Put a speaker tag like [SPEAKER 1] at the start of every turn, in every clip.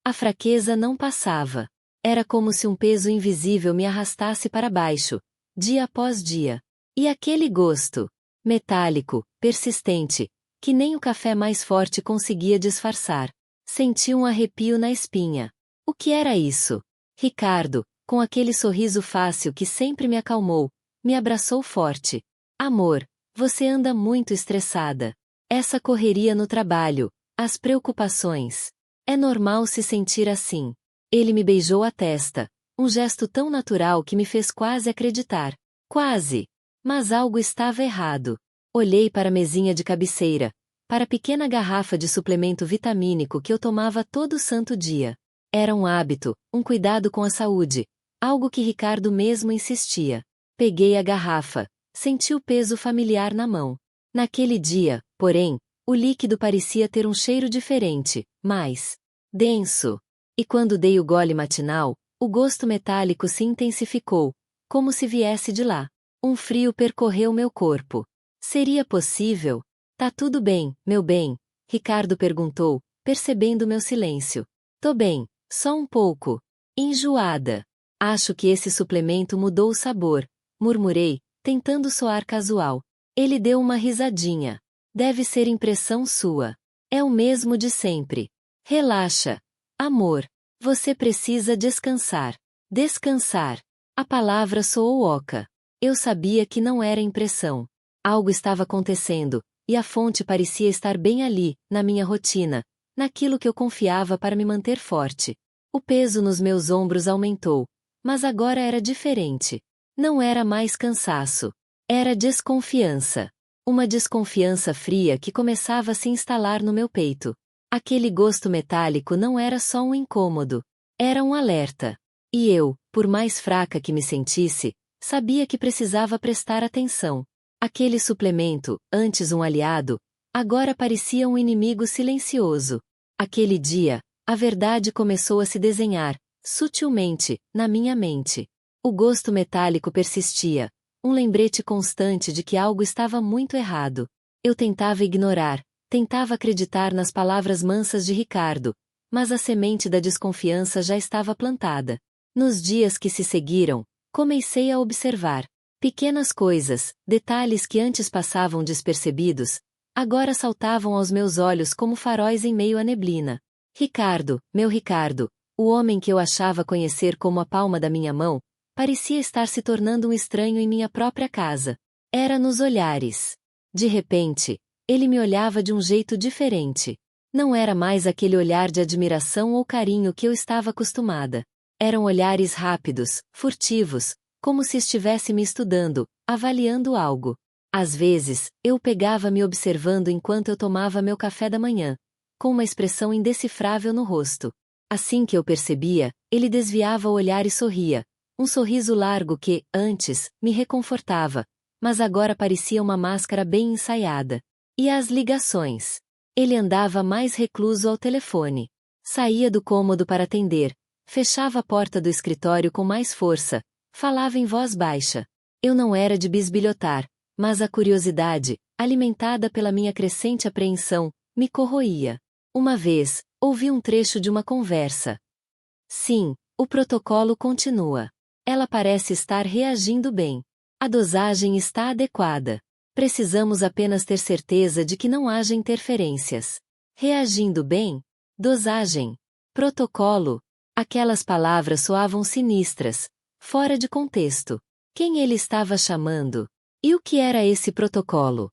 [SPEAKER 1] A fraqueza não passava. Era como se um peso invisível me arrastasse para baixo, dia após dia. E aquele gosto, metálico, persistente, que nem o café mais forte conseguia disfarçar. Senti um arrepio na espinha. O que era isso? Ricardo, com aquele sorriso fácil que sempre me acalmou, me abraçou forte. Amor, você anda muito estressada. Essa correria no trabalho, as preocupações. É normal se sentir assim. Ele me beijou a testa, um gesto tão natural que me fez quase acreditar. Quase. Mas algo estava errado. Olhei para a mesinha de cabeceira, para a pequena garrafa de suplemento vitamínico que eu tomava todo santo dia. Era um hábito, um cuidado com a saúde, algo que Ricardo mesmo insistia. Peguei a garrafa, senti o peso familiar na mão. Naquele dia, porém, o líquido parecia ter um cheiro diferente, mais denso. E quando dei o gole matinal, o gosto metálico se intensificou, como se viesse de lá. Um frio percorreu meu corpo. Seria possível? Tá tudo bem, meu bem? Ricardo perguntou, percebendo meu silêncio. Tô bem, só um pouco enjoada. Acho que esse suplemento mudou o sabor, murmurei, tentando soar casual. Ele deu uma risadinha. Deve ser impressão sua. É o mesmo de sempre. Relaxa. Amor, você precisa descansar. Descansar. A palavra soou oca. Eu sabia que não era impressão. Algo estava acontecendo, e a fonte parecia estar bem ali, na minha rotina, naquilo que eu confiava para me manter forte. O peso nos meus ombros aumentou, mas agora era diferente. Não era mais cansaço. Era desconfiança. Uma desconfiança fria que começava a se instalar no meu peito. Aquele gosto metálico não era só um incômodo. Era um alerta. E eu, por mais fraca que me sentisse, sabia que precisava prestar atenção. Aquele suplemento, antes um aliado, agora parecia um inimigo silencioso. Aquele dia, a verdade começou a se desenhar, sutilmente, na minha mente. O gosto metálico persistia, um lembrete constante de que algo estava muito errado. Eu tentava ignorar, tentava acreditar nas palavras mansas de Ricardo, mas a semente da desconfiança já estava plantada. Nos dias que se seguiram, comecei a observar pequenas coisas, detalhes que antes passavam despercebidos, agora saltavam aos meus olhos como faróis em meio à neblina. Ricardo, meu Ricardo, o homem que eu achava conhecer como a palma da minha mão, parecia estar se tornando um estranho em minha própria casa. Era nos olhares. De repente, ele me olhava de um jeito diferente. Não era mais aquele olhar de admiração ou carinho que eu estava acostumada. Eram olhares rápidos, furtivos, como se estivesse me estudando, avaliando algo. Às vezes, eu pegava me observando enquanto eu tomava meu café da manhã, com uma expressão indecifrável no rosto. Assim que eu percebia, ele desviava o olhar e sorria, um sorriso largo que, antes, me reconfortava, mas agora parecia uma máscara bem ensaiada. E as ligações? Ele andava mais recluso ao telefone. Saía do cômodo para atender, fechava a porta do escritório com mais força, falava em voz baixa. Eu não era de bisbilhotar, mas a curiosidade, alimentada pela minha crescente apreensão, me corroía. Uma vez, ouvi um trecho de uma conversa. Sim, o protocolo continua. Ela parece estar reagindo bem. A dosagem está adequada. Precisamos apenas ter certeza de que não haja interferências. Reagindo bem? Dosagem. Protocolo. Aquelas palavras soavam sinistras, fora de contexto. Quem ele estava chamando? E o que era esse protocolo?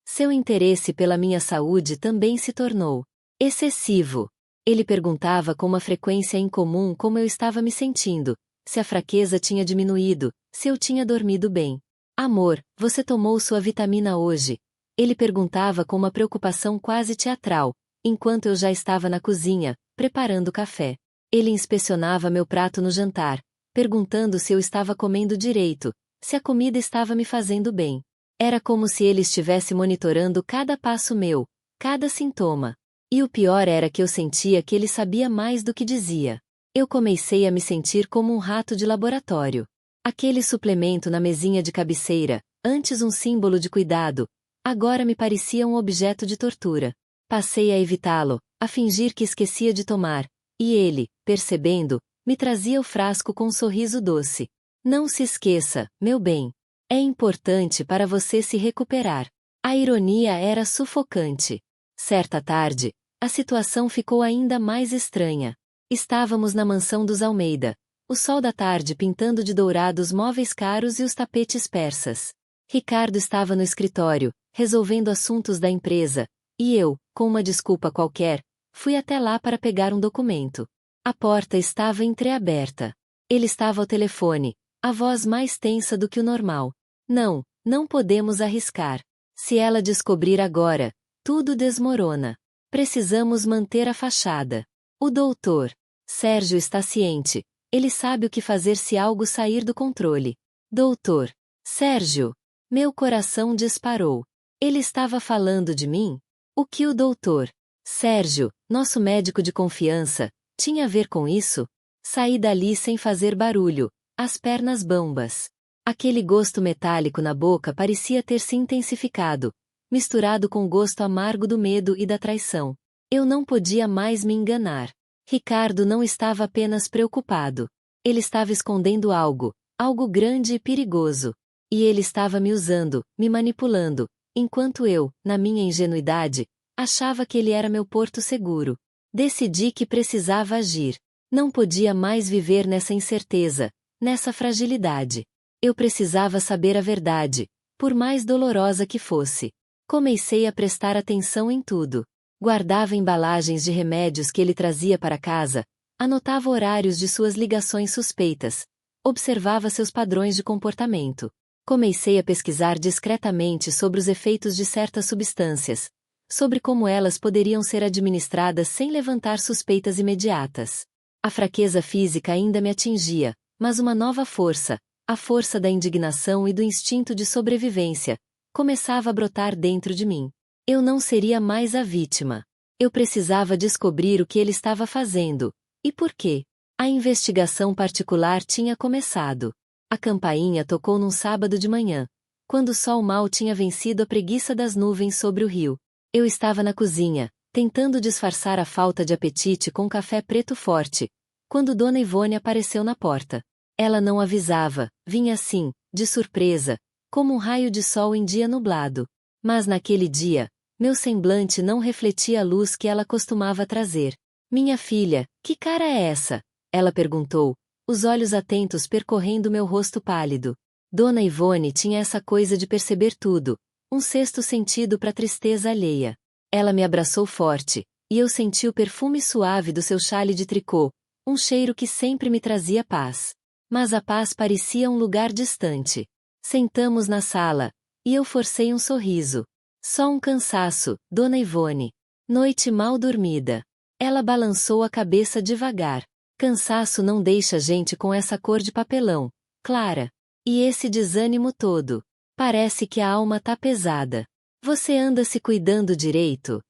[SPEAKER 1] Seu interesse pela minha saúde também se tornou excessivo. Ele perguntava com uma frequência incomum como eu estava me sentindo, se a fraqueza tinha diminuído, se eu tinha dormido bem. Amor, você tomou sua vitamina hoje? Ele perguntava com uma preocupação quase teatral, enquanto eu já estava na cozinha, preparando café. Ele inspecionava meu prato no jantar, perguntando se eu estava comendo direito, se a comida estava me fazendo bem. Era como se ele estivesse monitorando cada passo meu, cada sintoma. E o pior era que eu sentia que ele sabia mais do que dizia. Eu comecei a me sentir como um rato de laboratório. Aquele suplemento na mesinha de cabeceira, antes um símbolo de cuidado, agora me parecia um objeto de tortura. Passei a evitá-lo, a fingir que esquecia de tomar, E ele, percebendo, me trazia o frasco com um sorriso doce. Não se esqueça, meu bem. É importante para você se recuperar. A ironia era sufocante. Certa tarde, a situação ficou ainda mais estranha. Estávamos na mansão dos Almeida. O sol da tarde pintando de dourado os móveis caros e os tapetes persas. Ricardo estava no escritório, resolvendo assuntos da empresa, e eu, com uma desculpa qualquer, fui até lá para pegar um documento. A porta estava entreaberta. Ele estava ao telefone, a voz mais tensa do que o normal. Não, não podemos arriscar. Se ela descobrir agora, tudo desmorona. Precisamos manter a fachada. O doutor Sérgio está ciente. Ele sabe o que fazer se algo sair do controle. Doutor Sérgio. Meu coração disparou. Ele estava falando de mim? O que o doutor Sérgio, nosso médico de confiança, tinha a ver com isso? Saí dali sem fazer barulho, as pernas bambas. Aquele gosto metálico na boca parecia ter se intensificado, misturado com o gosto amargo do medo e da traição. Eu não podia mais me enganar. Ricardo não estava apenas preocupado. Ele estava escondendo algo, algo grande e perigoso. E ele estava me usando, me manipulando, enquanto eu, na minha ingenuidade, achava que ele era meu porto seguro. Decidi que precisava agir. Não podia mais viver nessa incerteza, nessa fragilidade. Eu precisava saber a verdade, por mais dolorosa que fosse. Comecei a prestar atenção em tudo. Guardava embalagens de remédios que ele trazia para casa, anotava horários de suas ligações suspeitas, observava seus padrões de comportamento. Comecei a pesquisar discretamente sobre os efeitos de certas substâncias, sobre como elas poderiam ser administradas sem levantar suspeitas imediatas. A fraqueza física ainda me atingia, mas uma nova força, a força da indignação e do instinto de sobrevivência, começava a brotar dentro de mim. Eu não seria mais a vítima. Eu precisava descobrir o que ele estava fazendo, e por quê. A investigação particular tinha começado. A campainha tocou num sábado de manhã, quando o sol mal tinha vencido a preguiça das nuvens sobre o rio. Eu estava na cozinha, tentando disfarçar a falta de apetite com café preto forte, quando Dona Ivone apareceu na porta. Ela não avisava, vinha assim, de surpresa, como um raio de sol em dia nublado. Mas naquele dia, meu semblante não refletia a luz que ela costumava trazer. Minha filha, que cara é essa? Ela perguntou, os olhos atentos percorrendo meu rosto pálido. Dona Ivone tinha essa coisa de perceber tudo, um sexto sentido para a tristeza alheia. Ela me abraçou forte, e eu senti o perfume suave do seu xale de tricô, um cheiro que sempre me trazia paz. Mas a paz parecia um lugar distante. Sentamos na sala, e eu forcei um sorriso. Só um cansaço, Dona Ivone. Noite mal dormida. Ela balançou a cabeça devagar. Cansaço não deixa gente com essa cor de papelão, Clara. E esse desânimo todo. Parece que a alma tá pesada. Você anda se cuidando direito?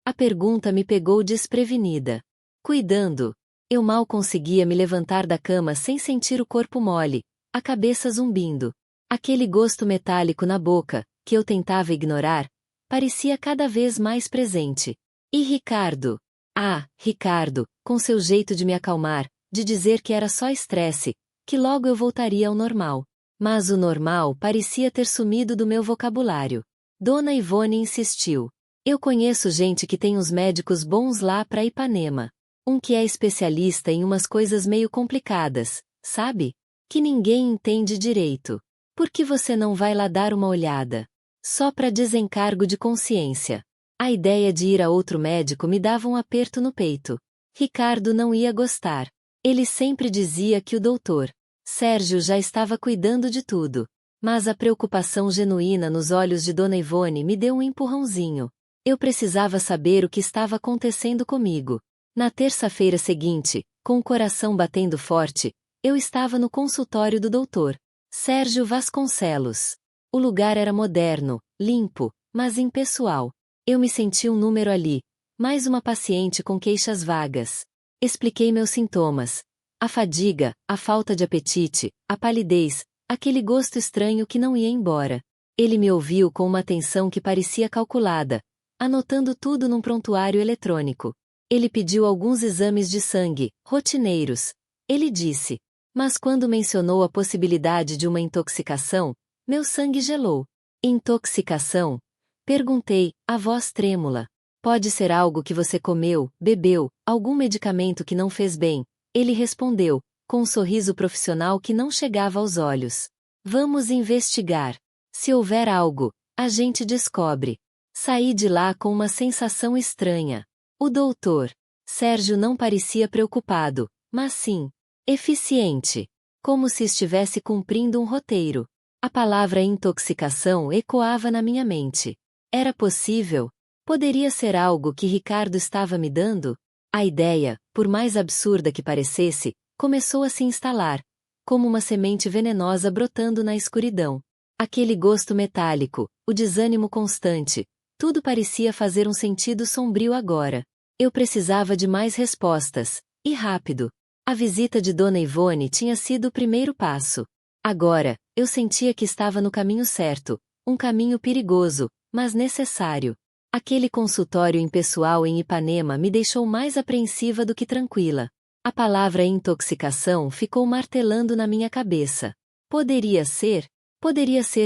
[SPEAKER 1] A pergunta me pegou desprevenida. Cuidando? Eu mal conseguia me levantar da cama sem sentir o corpo mole, a cabeça zumbindo. Aquele gosto metálico na boca, que eu tentava ignorar, parecia cada vez mais presente. E Ricardo? Ah, Ricardo, com seu jeito de me acalmar, de dizer que era só estresse, que logo eu voltaria ao normal. Mas o normal parecia ter sumido do meu vocabulário. Dona Ivone insistiu. Eu conheço gente que tem uns médicos bons lá pra Ipanema. Um que é especialista em umas coisas meio complicadas, sabe? Que ninguém entende direito. Por que você não vai lá dar uma olhada? Só pra desencargo de consciência. A ideia de ir a outro médico me dava um aperto no peito. Ricardo não ia gostar. Ele sempre dizia que o doutor Sérgio já estava cuidando de tudo. Mas a preocupação genuína nos olhos de Dona Ivone me deu um empurrãozinho. Eu precisava saber o que estava acontecendo comigo. Na terça-feira seguinte, com o coração batendo forte, eu estava no consultório do doutor Sérgio Vasconcelos. O lugar era moderno, limpo, mas impessoal. Eu me senti um número ali, mais uma paciente com queixas vagas. Expliquei meus sintomas. A fadiga, a falta de apetite, a palidez, aquele gosto estranho que não ia embora. Ele me ouviu com uma atenção que parecia calculada, anotando tudo num prontuário eletrônico. Ele pediu alguns exames de sangue, rotineiros. Ele disse. Mas quando mencionou a possibilidade de uma intoxicação, meu sangue gelou. Intoxicação? Perguntei, a voz trêmula. Pode ser algo que você comeu, bebeu, algum medicamento que não fez bem. Ele respondeu, com um sorriso profissional que não chegava aos olhos. Vamos investigar. Se houver algo, a gente descobre. Saí de lá com uma sensação estranha. O doutor Sérgio não parecia preocupado, mas sim, eficiente. Como se estivesse cumprindo um roteiro. A palavra intoxicação ecoava na minha mente. Era possível? Poderia ser algo que Ricardo estava me dando? A ideia, por mais absurda que parecesse, começou a se instalar, como uma semente venenosa brotando na escuridão. Aquele gosto metálico, o desânimo constante, tudo parecia fazer um sentido sombrio agora. Eu precisava de mais respostas, e rápido. A visita de Dona Ivone tinha sido o primeiro passo. Agora, eu sentia que estava no caminho certo, um caminho perigoso, mas necessário. Aquele consultório impessoal em Ipanema me deixou mais apreensiva do que tranquila. A palavra intoxicação ficou martelando na minha cabeça. Poderia ser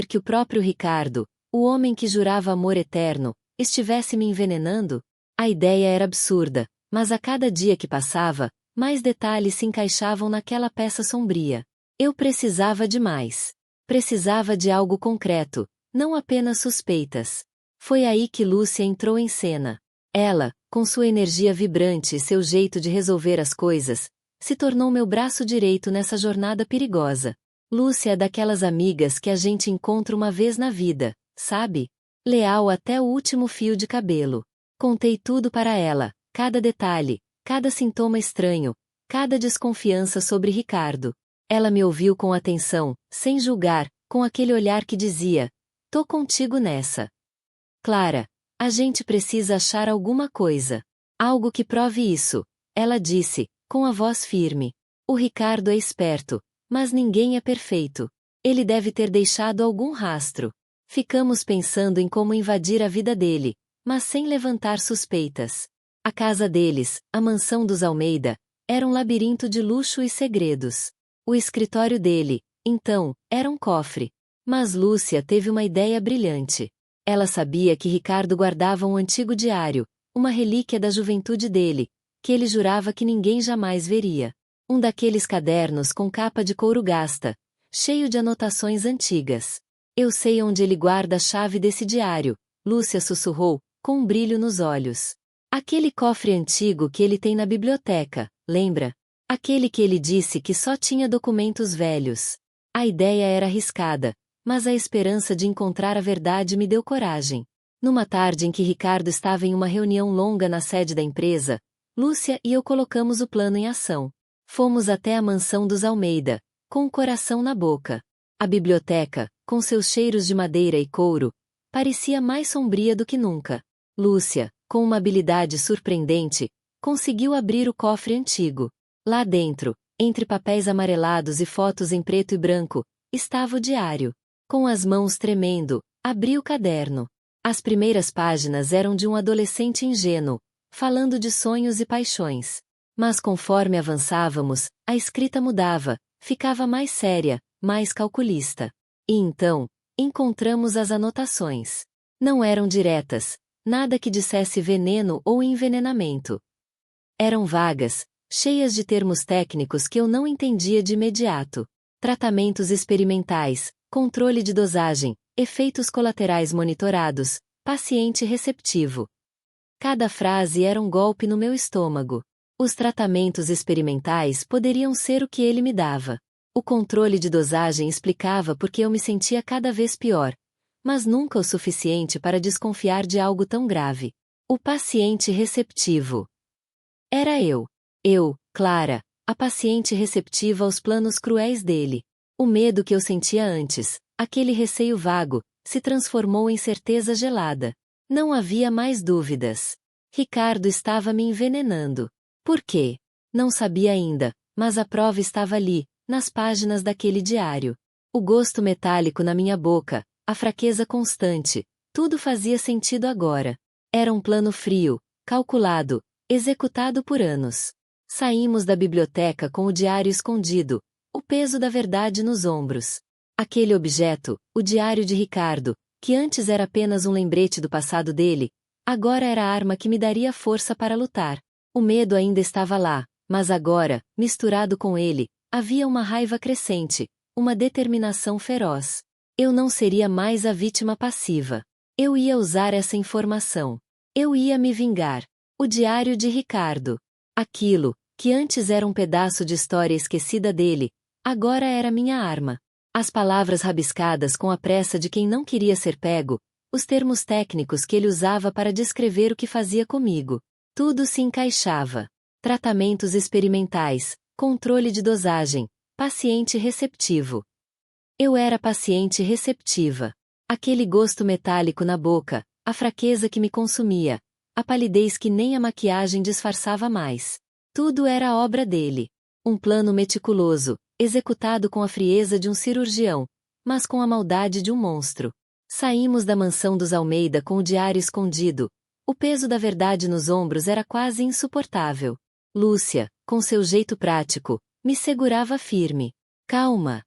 [SPEAKER 1] que o próprio Ricardo, o homem que jurava amor eterno, estivesse me envenenando? A ideia era absurda, mas a cada dia que passava, mais detalhes se encaixavam naquela peça sombria. Eu precisava de mais. Precisava de algo concreto, não apenas suspeitas. Foi aí que Lúcia entrou em cena. Ela, com sua energia vibrante e seu jeito de resolver as coisas, se tornou meu braço direito nessa jornada perigosa. Lúcia é daquelas amigas que a gente encontra uma vez na vida, sabe? Leal até o último fio de cabelo. Contei tudo para ela, cada detalhe, cada sintoma estranho, cada desconfiança sobre Ricardo. Ela me ouviu com atenção, sem julgar, com aquele olhar que dizia: tô contigo nessa. Clara, a gente precisa achar alguma coisa. Algo que prove isso, ela disse, com a voz firme. O Ricardo é esperto, mas ninguém é perfeito. Ele deve ter deixado algum rastro. Ficamos pensando em como invadir a vida dele, mas sem levantar suspeitas. A casa deles, a mansão dos Almeida, era um labirinto de luxo e segredos. O escritório dele, então, era um cofre. Mas Lúcia teve uma ideia brilhante. Ela sabia que Ricardo guardava um antigo diário, uma relíquia da juventude dele, que ele jurava que ninguém jamais veria. Um daqueles cadernos com capa de couro gasta, cheio de anotações antigas. Eu sei onde ele guarda a chave desse diário, Lúcia sussurrou, com um brilho nos olhos. Aquele cofre antigo que ele tem na biblioteca, lembra? Aquele que ele disse que só tinha documentos velhos. A ideia era arriscada, mas a esperança de encontrar a verdade me deu coragem. Numa tarde em que Ricardo estava em uma reunião longa na sede da empresa, Lúcia e eu colocamos o plano em ação. Fomos até a mansão dos Almeida, com o coração na boca. A biblioteca, com seus cheiros de madeira e couro, parecia mais sombria do que nunca. Lúcia, com uma habilidade surpreendente, conseguiu abrir o cofre antigo. Lá dentro, entre papéis amarelados e fotos em preto e branco, estava o diário. Com as mãos tremendo, abri o caderno. As primeiras páginas eram de um adolescente ingênuo, falando de sonhos e paixões. Mas conforme avançávamos, a escrita mudava, ficava mais séria, mais calculista. E então, encontramos as anotações. Não eram diretas, nada que dissesse veneno ou envenenamento. Eram vagas, cheias de termos técnicos que eu não entendia de imediato. Tratamentos experimentais, controle de dosagem, efeitos colaterais monitorados, paciente receptivo. Cada frase era um golpe no meu estômago. Os tratamentos experimentais poderiam ser o que ele me dava. O controle de dosagem explicava porque eu me sentia cada vez pior, mas nunca o suficiente para desconfiar de algo tão grave. O paciente receptivo. Era eu. Eu, Clara, a paciente receptiva aos planos cruéis dele. O medo que eu sentia antes, aquele receio vago, se transformou em certeza gelada. Não havia mais dúvidas. Ricardo estava me envenenando. Por quê? Não sabia ainda, mas a prova estava ali, nas páginas daquele diário. O gosto metálico na minha boca, a fraqueza constante, tudo fazia sentido agora. Era um plano frio, calculado, executado por anos. Saímos da biblioteca com o diário escondido, o peso da verdade nos ombros. Aquele objeto, o diário de Ricardo, que antes era apenas um lembrete do passado dele, agora era a arma que me daria força para lutar. O medo ainda estava lá, mas agora, misturado com ele, havia uma raiva crescente, uma determinação feroz. Eu não seria mais a vítima passiva. Eu ia usar essa informação. Eu ia me vingar. O diário de Ricardo. Aquilo, que antes era um pedaço de história esquecida dele, agora era minha arma. As palavras rabiscadas com a pressa de quem não queria ser pego, os termos técnicos que ele usava para descrever o que fazia comigo. Tudo se encaixava. Tratamentos experimentais, controle de dosagem, paciente receptivo. Eu era paciente receptiva. Aquele gosto metálico na boca, a fraqueza que me consumia, a palidez que nem a maquiagem disfarçava mais. Tudo era obra dele. Um plano meticuloso, executado com a frieza de um cirurgião, mas com a maldade de um monstro. Saímos da mansão dos Almeida com o diário escondido. O peso da verdade nos ombros era quase insuportável. Lúcia, com seu jeito prático, me segurava firme. Calma.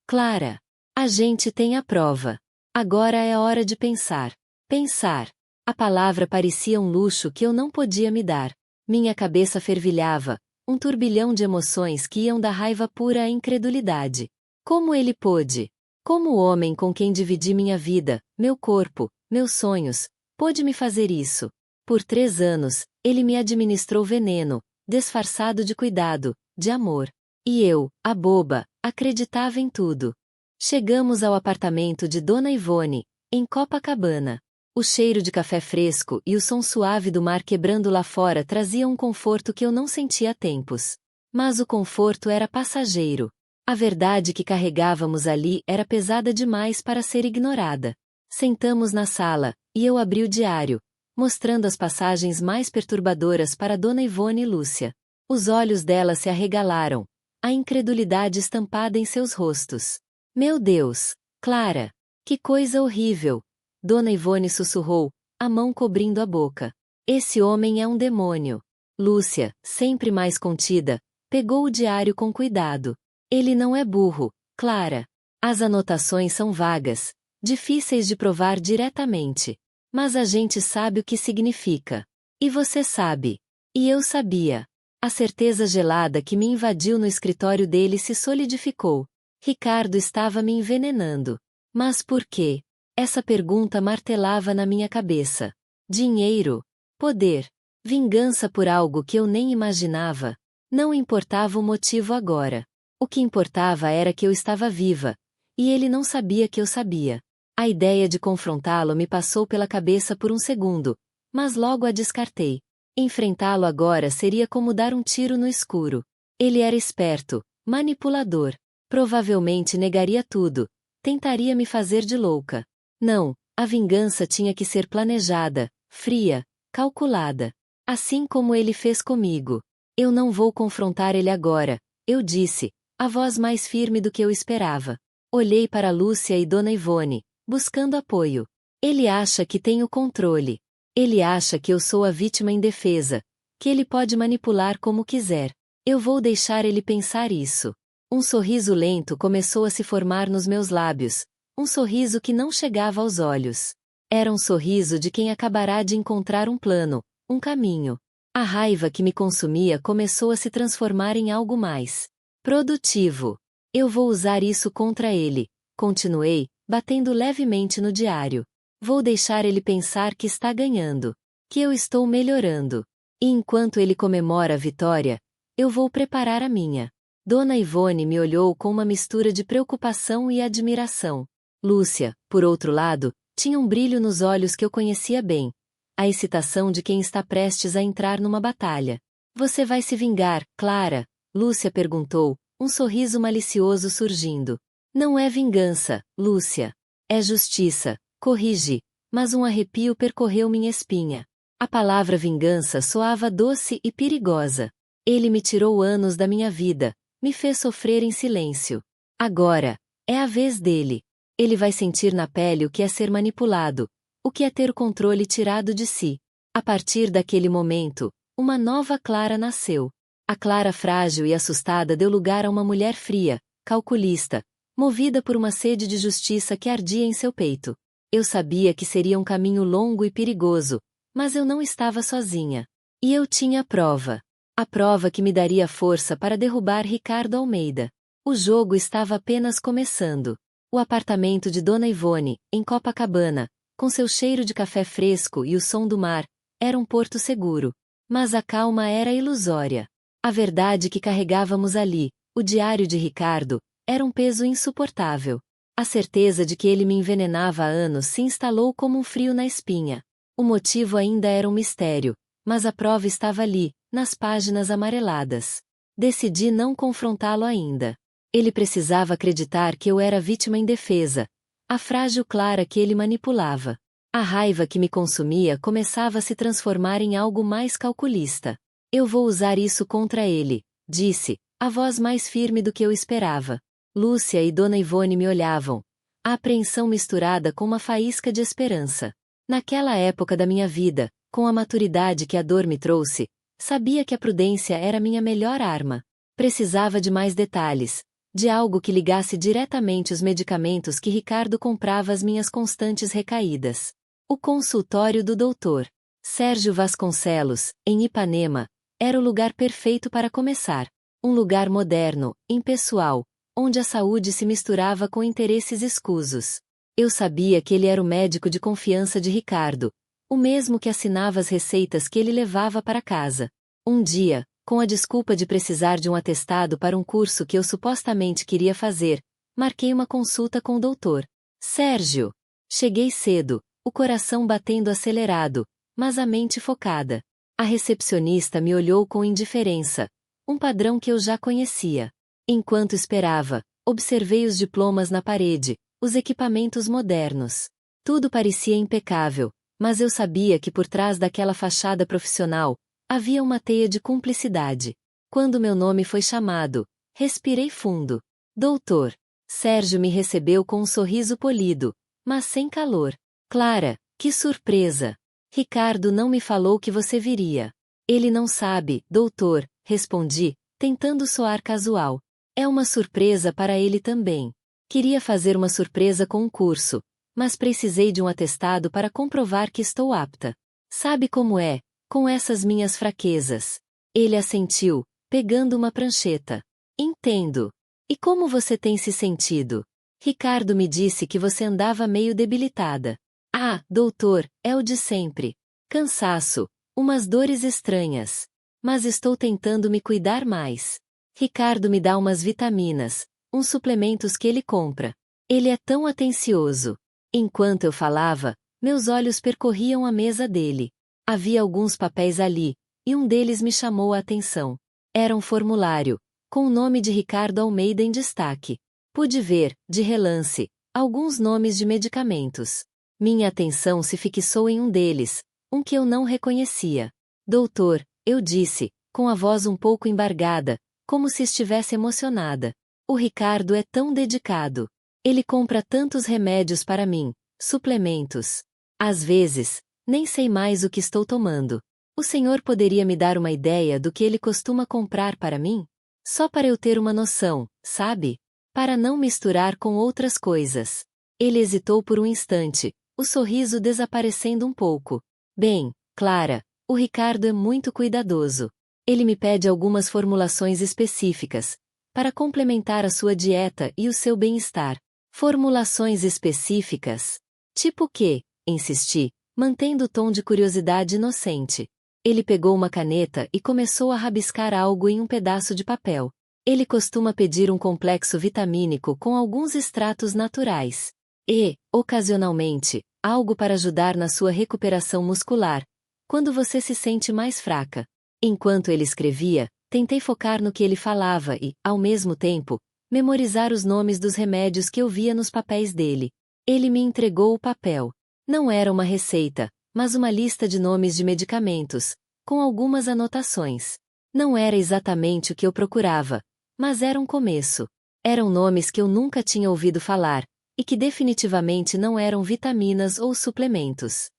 [SPEAKER 1] Clara. A gente tem a prova. Agora é a hora de pensar. Pensar. A palavra parecia um luxo que eu não podia me dar. Minha cabeça fervilhava, um turbilhão de emoções que iam da raiva pura à incredulidade. Como ele pôde? Como o homem com quem dividi minha vida, meu corpo, meus sonhos, pôde me fazer isso? Por 3 anos, ele me administrou veneno, disfarçado de cuidado, de amor. E eu, a boba, acreditava em tudo. Chegamos ao apartamento de Dona Ivone, em Copacabana. O cheiro de café fresco e o som suave do mar quebrando lá fora traziam um conforto que eu não sentia há tempos. Mas o conforto era passageiro. A verdade que carregávamos ali era pesada demais para ser ignorada. Sentamos na sala, e eu abri o diário, mostrando as passagens mais perturbadoras para Dona Ivone e Lúcia. Os olhos dela se arregalaram, a incredulidade estampada em seus rostos. Meu Deus, Clara! Que coisa horrível! Dona Ivone sussurrou, a mão cobrindo a boca. Esse homem é um demônio. Lúcia, sempre mais contida, pegou o diário com cuidado. Ele não é burro, Clara. As anotações são vagas, difíceis de provar diretamente. Mas a gente sabe o que significa. E você sabe. E eu sabia. A certeza gelada que me invadiu no escritório dele se solidificou. Ricardo estava me envenenando. Mas por quê? Essa pergunta martelava na minha cabeça. Dinheiro? Poder? Vingança por algo que eu nem imaginava? Não importava o motivo agora. O que importava era que eu estava viva. E ele não sabia que eu sabia. A ideia de confrontá-lo me passou pela cabeça por um segundo, mas logo a descartei. Enfrentá-lo agora seria como dar um tiro no escuro. Ele era esperto, manipulador. Provavelmente negaria tudo. Tentaria me fazer de louca. Não, a vingança tinha que ser planejada, fria, calculada. Assim como ele fez comigo. Eu não vou confrontar ele agora, eu disse, a voz mais firme do que eu esperava. Olhei para Lúcia e Dona Ivone, buscando apoio. Ele acha que tem o controle. Ele acha que eu sou a vítima indefesa, que ele pode manipular como quiser. Eu vou deixar ele pensar isso. Um sorriso lento começou a se formar nos meus lábios. Um sorriso que não chegava aos olhos. Era um sorriso de quem acabará de encontrar um plano, um caminho. A raiva que me consumia começou a se transformar em algo mais produtivo. Eu vou usar isso contra ele, continuei, batendo levemente no diário. Vou deixar ele pensar que está ganhando, que eu estou melhorando. E enquanto ele comemora a vitória, eu vou preparar a minha. Dona Ivone me olhou com uma mistura de preocupação e admiração. Lúcia, por outro lado, tinha um brilho nos olhos que eu conhecia bem. A excitação de quem está prestes a entrar numa batalha. Você vai se vingar, Clara? Lúcia perguntou, um sorriso malicioso surgindo. Não é vingança, Lúcia. É justiça, corrigi, mas um arrepio percorreu minha espinha. A palavra vingança soava doce e perigosa. Ele me tirou anos da minha vida, me fez sofrer em silêncio. Agora, é a vez dele. Ele vai sentir na pele o que é ser manipulado, o que é ter o controle tirado de si. A partir daquele momento, Uma nova Clara nasceu. A Clara frágil e assustada deu lugar a uma mulher fria, calculista, movida por uma sede de justiça que ardia em seu peito. Eu sabia que seria um caminho longo e perigoso, mas eu não estava sozinha. E eu tinha a prova. A prova que me daria força para derrubar Ricardo Almeida. O jogo estava apenas começando. O apartamento de Dona Ivone, em Copacabana, com seu cheiro de café fresco e o som do mar, era um porto seguro. Mas a calma era ilusória. A verdade que carregávamos ali, o diário de Ricardo, era um peso insuportável. A certeza de que ele me envenenava há anos se instalou como um frio na espinha. O motivo ainda era um mistério, mas a prova estava ali, nas páginas amareladas. Decidi não confrontá-lo ainda. Ele precisava acreditar que eu era vítima indefesa, a frágil Clara que ele manipulava. A raiva que me consumia começava a se transformar em algo mais calculista. Eu vou usar isso contra ele, disse, a voz mais firme do que eu esperava. Lúcia e Dona Ivone me olhavam, a apreensão misturada com uma faísca de esperança. Naquela época da minha vida, com a maturidade que a dor me trouxe, sabia que a prudência era minha melhor arma. Precisava de mais detalhes, de algo que ligasse diretamente os medicamentos que Ricardo comprava às minhas constantes recaídas. O consultório do Dr. Sérgio Vasconcelos, em Ipanema, era o lugar perfeito para começar. Um lugar moderno, impessoal, onde a saúde se misturava com interesses escusos. Eu sabia que ele era o médico de confiança de Ricardo, o mesmo que assinava as receitas que ele levava para casa. Um dia, com a desculpa de precisar de um atestado para um curso que eu supostamente queria fazer, marquei uma consulta com o doutor Sérgio. Cheguei cedo, o coração batendo acelerado, mas a mente focada. A recepcionista me olhou com indiferença, um padrão que eu já conhecia. Enquanto esperava, observei os diplomas na parede, os equipamentos modernos. Tudo parecia impecável, mas eu sabia que por trás daquela fachada profissional, havia uma teia de cumplicidade. Quando meu nome foi chamado, respirei fundo. Doutor. Sérgio me recebeu com um sorriso polido, mas sem calor. Clara, que surpresa! Ricardo não me falou que você viria. Ele não sabe, doutor, respondi, tentando soar casual. É uma surpresa para ele também. Queria fazer uma surpresa com um curso, mas precisei de um atestado para comprovar que estou apta. Sabe como é, com essas minhas fraquezas? Ele assentiu, pegando uma prancheta. Entendo. E como você tem se sentido? Ricardo me disse que você andava meio debilitada. Ah, doutor, é o de sempre. Cansaço, umas dores estranhas. Mas estou tentando me cuidar mais. Ricardo me dá umas vitaminas, uns suplementos que ele compra. Ele é tão atencioso. Enquanto eu falava, meus olhos percorriam a mesa dele. Havia alguns papéis ali, e um deles me chamou a atenção. Era um formulário, com o nome de Ricardo Almeida em destaque. Pude ver, de relance, alguns nomes de medicamentos. Minha atenção se fixou em um deles, um que eu não reconhecia. Doutor, eu disse, com a voz um pouco embargada, como se estivesse emocionada. O Ricardo é tão dedicado. Ele compra tantos remédios para mim, suplementos. Às vezes, nem sei mais o que estou tomando. O senhor poderia me dar uma ideia do que ele costuma comprar para mim? Só para eu ter uma noção, sabe? Para não misturar com outras coisas. Ele hesitou por um instante, o sorriso desaparecendo um pouco. Bem, Clara, o Ricardo é muito cuidadoso. Ele me pede algumas formulações específicas, para complementar a sua dieta e o seu bem-estar. Formulações específicas? Tipo o quê? Insisti, mantendo o tom de curiosidade inocente. Ele pegou uma caneta e começou a rabiscar algo em um pedaço de papel. Ele costuma pedir um complexo vitamínico com alguns extratos naturais. E, ocasionalmente, algo para ajudar na sua recuperação muscular, quando você se sente mais fraca. Enquanto ele escrevia, tentei focar no que ele falava e, ao mesmo tempo, memorizar os nomes dos remédios que eu via nos papéis dele. Ele me entregou o papel. Não era uma receita, mas uma lista de nomes de medicamentos, com algumas anotações. Não era exatamente o que eu procurava, mas era um começo. Eram nomes que eu nunca tinha ouvido falar, e que definitivamente não eram vitaminas ou suplementos.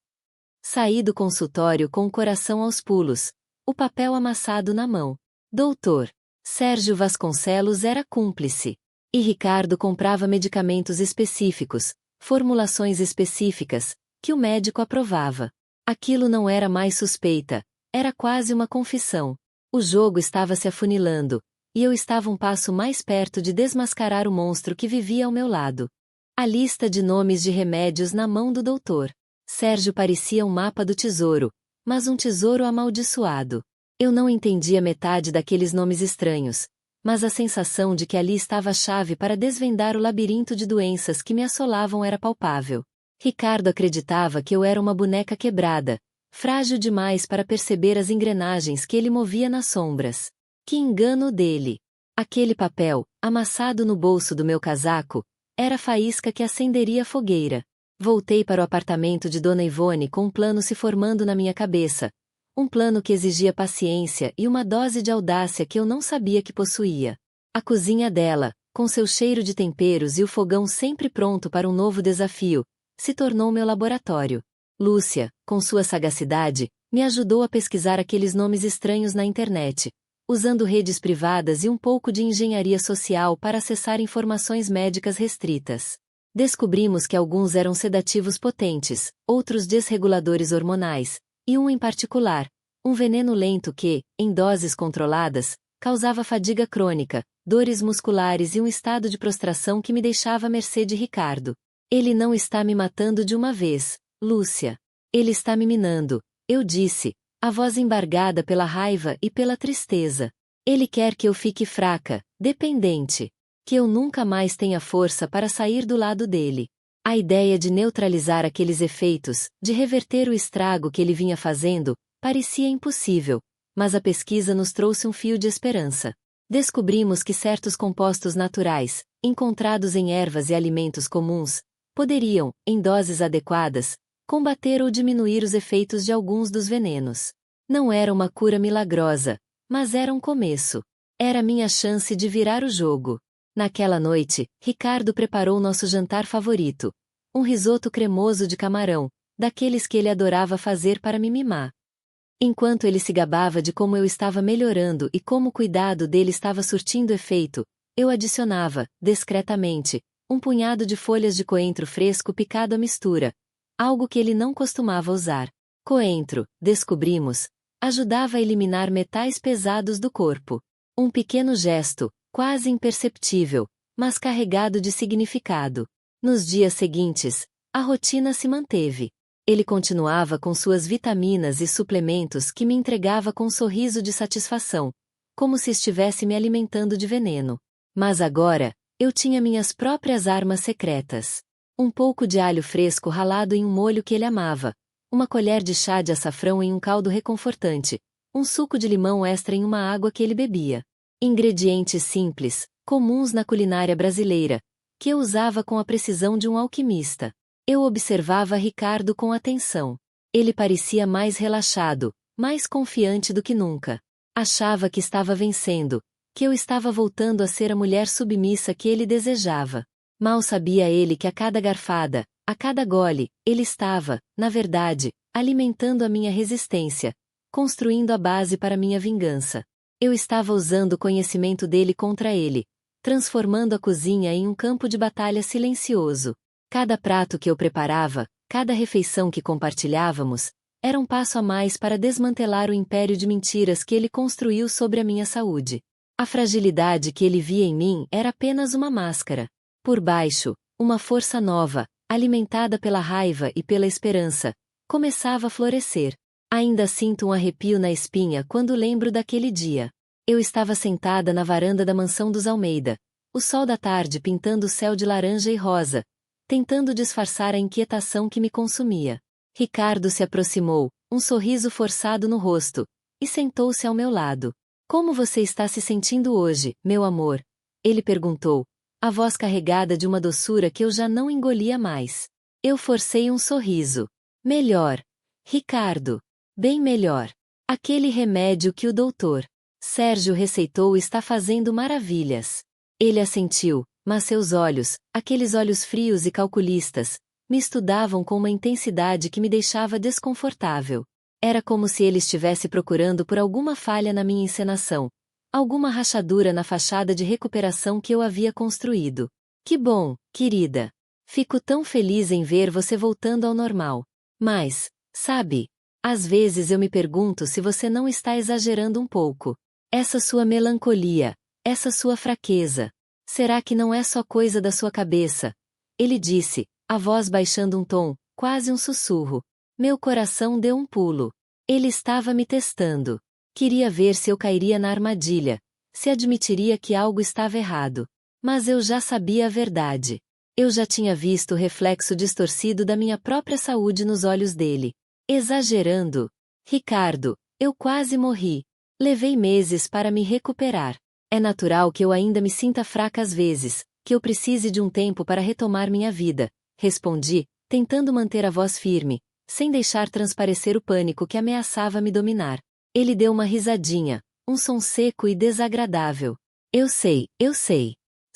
[SPEAKER 1] Saí do consultório com o coração aos pulos, o papel amassado na mão. Doutor Sérgio Vasconcelos era cúmplice. E Ricardo comprava medicamentos específicos, formulações específicas, que o médico aprovava. Aquilo não era mais suspeita, era quase uma confissão. O jogo estava se afunilando, e eu estava um passo mais perto de desmascarar o monstro que vivia ao meu lado. A lista de nomes de remédios na mão do doutor Sérgio parecia um mapa do tesouro, mas um tesouro amaldiçoado. Eu não entendia metade daqueles nomes estranhos, mas a sensação de que ali estava a chave para desvendar o labirinto de doenças que me assolavam era palpável. Ricardo acreditava que eu era uma boneca quebrada, frágil demais para perceber as engrenagens que ele movia nas sombras. Que engano dele! Aquele papel, amassado no bolso do meu casaco, era a faísca que acenderia a fogueira. Voltei para o apartamento de Dona Ivone com um plano se formando na minha cabeça. Um plano que exigia paciência e uma dose de audácia que eu não sabia que possuía. A cozinha dela, com seu cheiro de temperos e o fogão sempre pronto para um novo desafio, se tornou meu laboratório. Lúcia, com sua sagacidade, me ajudou a pesquisar aqueles nomes estranhos na internet, usando redes privadas e um pouco de engenharia social para acessar informações médicas restritas. Descobrimos que alguns eram sedativos potentes, outros desreguladores hormonais, e um em particular, um veneno lento que, em doses controladas, causava fadiga crônica, dores musculares e um estado de prostração que me deixava à mercê de Ricardo. Ele não está me matando de uma vez, Lúcia. Ele está me minando, eu disse, a voz embargada pela raiva e pela tristeza. Ele quer que eu fique fraca, dependente. Que eu nunca mais tenha força para sair do lado dele. A ideia de neutralizar aqueles efeitos, de reverter o estrago que ele vinha fazendo, parecia impossível, mas a pesquisa nos trouxe um fio de esperança. Descobrimos que certos compostos naturais, encontrados em ervas e alimentos comuns, poderiam, em doses adequadas, combater ou diminuir os efeitos de alguns dos venenos. Não era uma cura milagrosa, mas era um começo. Era minha chance de virar o jogo. Naquela noite, Ricardo preparou nosso jantar favorito. Um risoto cremoso de camarão, daqueles que ele adorava fazer para me mimar. Enquanto ele se gabava de como eu estava melhorando e como o cuidado dele estava surtindo efeito, eu adicionava, discretamente, um punhado de folhas de coentro fresco picado à mistura, algo que ele não costumava usar. Coentro, descobrimos, ajudava a eliminar metais pesados do corpo. Um pequeno gesto, quase imperceptível, mas carregado de significado. Nos dias seguintes, a rotina se manteve. Ele continuava com suas vitaminas e suplementos que me entregava com um sorriso de satisfação, como se estivesse me alimentando de veneno. Mas agora, eu tinha minhas próprias armas secretas. Um pouco de alho fresco ralado em um molho que ele amava, uma colher de chá de açafrão em um caldo reconfortante, um suco de limão extra em uma água que ele bebia. Ingredientes simples, comuns na culinária brasileira, que eu usava com a precisão de um alquimista. Eu observava Ricardo com atenção. Ele parecia mais relaxado, mais confiante do que nunca. Achava que estava vencendo, que eu estava voltando a ser a mulher submissa que ele desejava. Mal sabia ele que a cada garfada, a cada gole, ele estava, na verdade, alimentando a minha resistência, construindo a base para minha vingança. Eu estava usando o conhecimento dele contra ele, transformando a cozinha em um campo de batalha silencioso. Cada prato que eu preparava, cada refeição que compartilhávamos, era um passo a mais para desmantelar o império de mentiras que ele construiu sobre a minha saúde. A fragilidade que ele via em mim era apenas uma máscara. Por baixo, uma força nova, alimentada pela raiva e pela esperança, começava a florescer. Ainda sinto um arrepio na espinha quando lembro daquele dia. Eu estava sentada na varanda da mansão dos Almeida, o sol da tarde pintando o céu de laranja e rosa, tentando disfarçar a inquietação que me consumia. Ricardo se aproximou, um sorriso forçado no rosto, e sentou-se ao meu lado. Como você está se sentindo hoje, meu amor? Ele perguntou, a voz carregada de uma doçura que eu já não engolia mais. Eu forcei um sorriso. Melhor. Ricardo. Bem melhor. Aquele remédio que o doutor Sérgio receitou está fazendo maravilhas. Ele assentiu, mas seus olhos, aqueles olhos frios e calculistas, me estudavam com uma intensidade que me deixava desconfortável. Era como se ele estivesse procurando por alguma falha na minha encenação, alguma rachadura na fachada de recuperação que eu havia construído. Que bom, querida. Fico tão feliz em ver você voltando ao normal. Mas, sabe, às vezes eu me pergunto se você não está exagerando um pouco. Essa sua melancolia, essa sua fraqueza. Será que não é só coisa da sua cabeça? Ele disse, a voz baixando um tom, quase um sussurro. Meu coração deu um pulo. Ele estava me testando. Queria ver se eu cairia na armadilha, se admitiria que algo estava errado. Mas eu já sabia a verdade. Eu já tinha visto o reflexo distorcido da minha própria saúde nos olhos dele. Exagerando. Ricardo, eu quase morri. Levei meses para me recuperar. É natural que eu ainda me sinta fraca às vezes, que eu precise de um tempo para retomar minha vida, respondi, tentando manter a voz firme, sem deixar transparecer o pânico que ameaçava me dominar. Ele deu uma risadinha, um som seco e desagradável. Eu sei.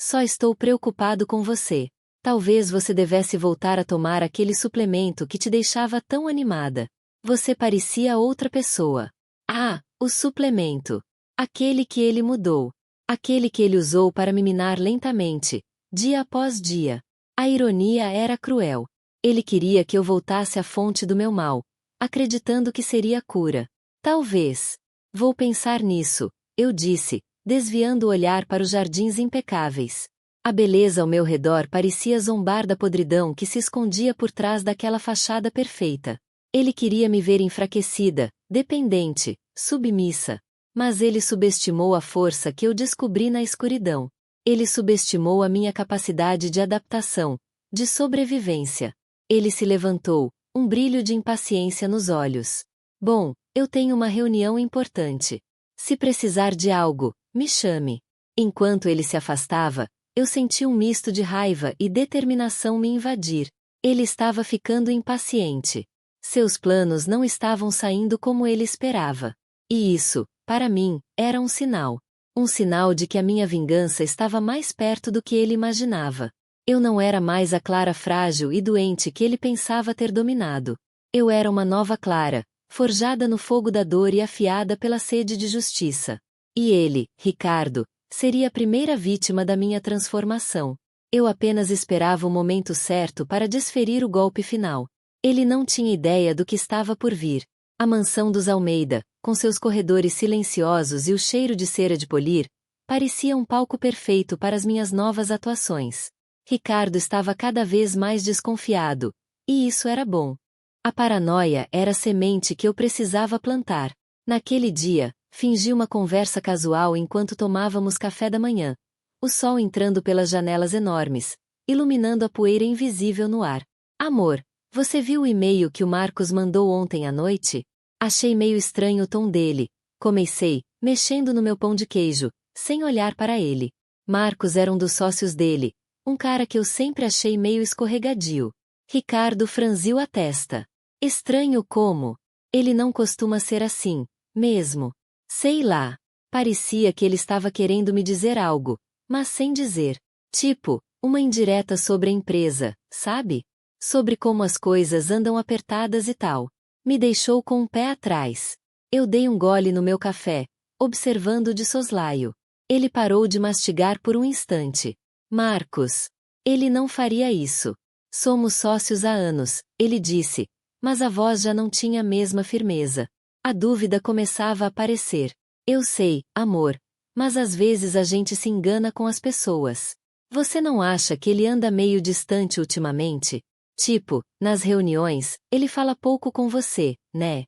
[SPEAKER 1] Só estou preocupado com você. Talvez você devesse voltar a tomar aquele suplemento que te deixava tão animada. Você parecia outra pessoa. Ah, o suplemento. Aquele que ele mudou. Aquele que ele usou para me minar lentamente, dia após dia. A ironia era cruel. Ele queria que eu voltasse à fonte do meu mal, acreditando que seria a cura. Talvez. Vou pensar nisso, eu disse, desviando o olhar para os jardins impecáveis. A beleza ao meu redor parecia zombar da podridão que se escondia por trás daquela fachada perfeita. Ele queria me ver enfraquecida, dependente, submissa. Mas ele subestimou a força que eu descobri na escuridão. Ele subestimou a minha capacidade de adaptação, de sobrevivência. Ele se levantou, um brilho de impaciência nos olhos. Bom, eu tenho uma reunião importante. Se precisar de algo, me chame. Enquanto ele se afastava, eu senti um misto de raiva e determinação me invadir. Ele estava ficando impaciente. Seus planos não estavam saindo como ele esperava. E isso, para mim, era um sinal. Um sinal de que a minha vingança estava mais perto do que ele imaginava. Eu não era mais a Clara frágil e doente que ele pensava ter dominado. Eu era uma nova Clara, forjada no fogo da dor e afiada pela sede de justiça. E ele, Ricardo, seria a primeira vítima da minha transformação. Eu apenas esperava o momento certo para desferir o golpe final. Ele não tinha ideia do que estava por vir. A mansão dos Almeida, com seus corredores silenciosos e o cheiro de cera de polir, parecia um palco perfeito para as minhas novas atuações. Ricardo estava cada vez mais desconfiado, e isso era bom. A paranoia era a semente que eu precisava plantar. Naquele dia, fingi uma conversa casual enquanto tomávamos café da manhã, o sol entrando pelas janelas enormes, iluminando a poeira invisível no ar. Amor, você viu o e-mail que o Marcos mandou ontem à noite? Achei meio estranho o tom dele. Comecei, mexendo no meu pão de queijo, sem olhar para ele. Marcos era um dos sócios dele, um cara que eu sempre achei meio escorregadio. Ricardo franziu a testa. Estranho como? Ele não costuma ser assim, mesmo. Sei lá. Parecia que ele estava querendo me dizer algo, mas sem dizer. Tipo, uma indireta sobre a empresa, sabe? Sobre como as coisas andam apertadas e tal. Me deixou com um pé atrás. Eu dei um gole no meu café, observando de soslaio. Ele parou de mastigar por um instante. Marcos. Ele não faria isso. Somos sócios há anos, ele disse, mas a voz já não tinha a mesma firmeza. A dúvida começava a aparecer. Eu sei, amor, mas às vezes a gente se engana com as pessoas. Você não acha que ele anda meio distante ultimamente? Tipo, nas reuniões, ele fala pouco com você, né?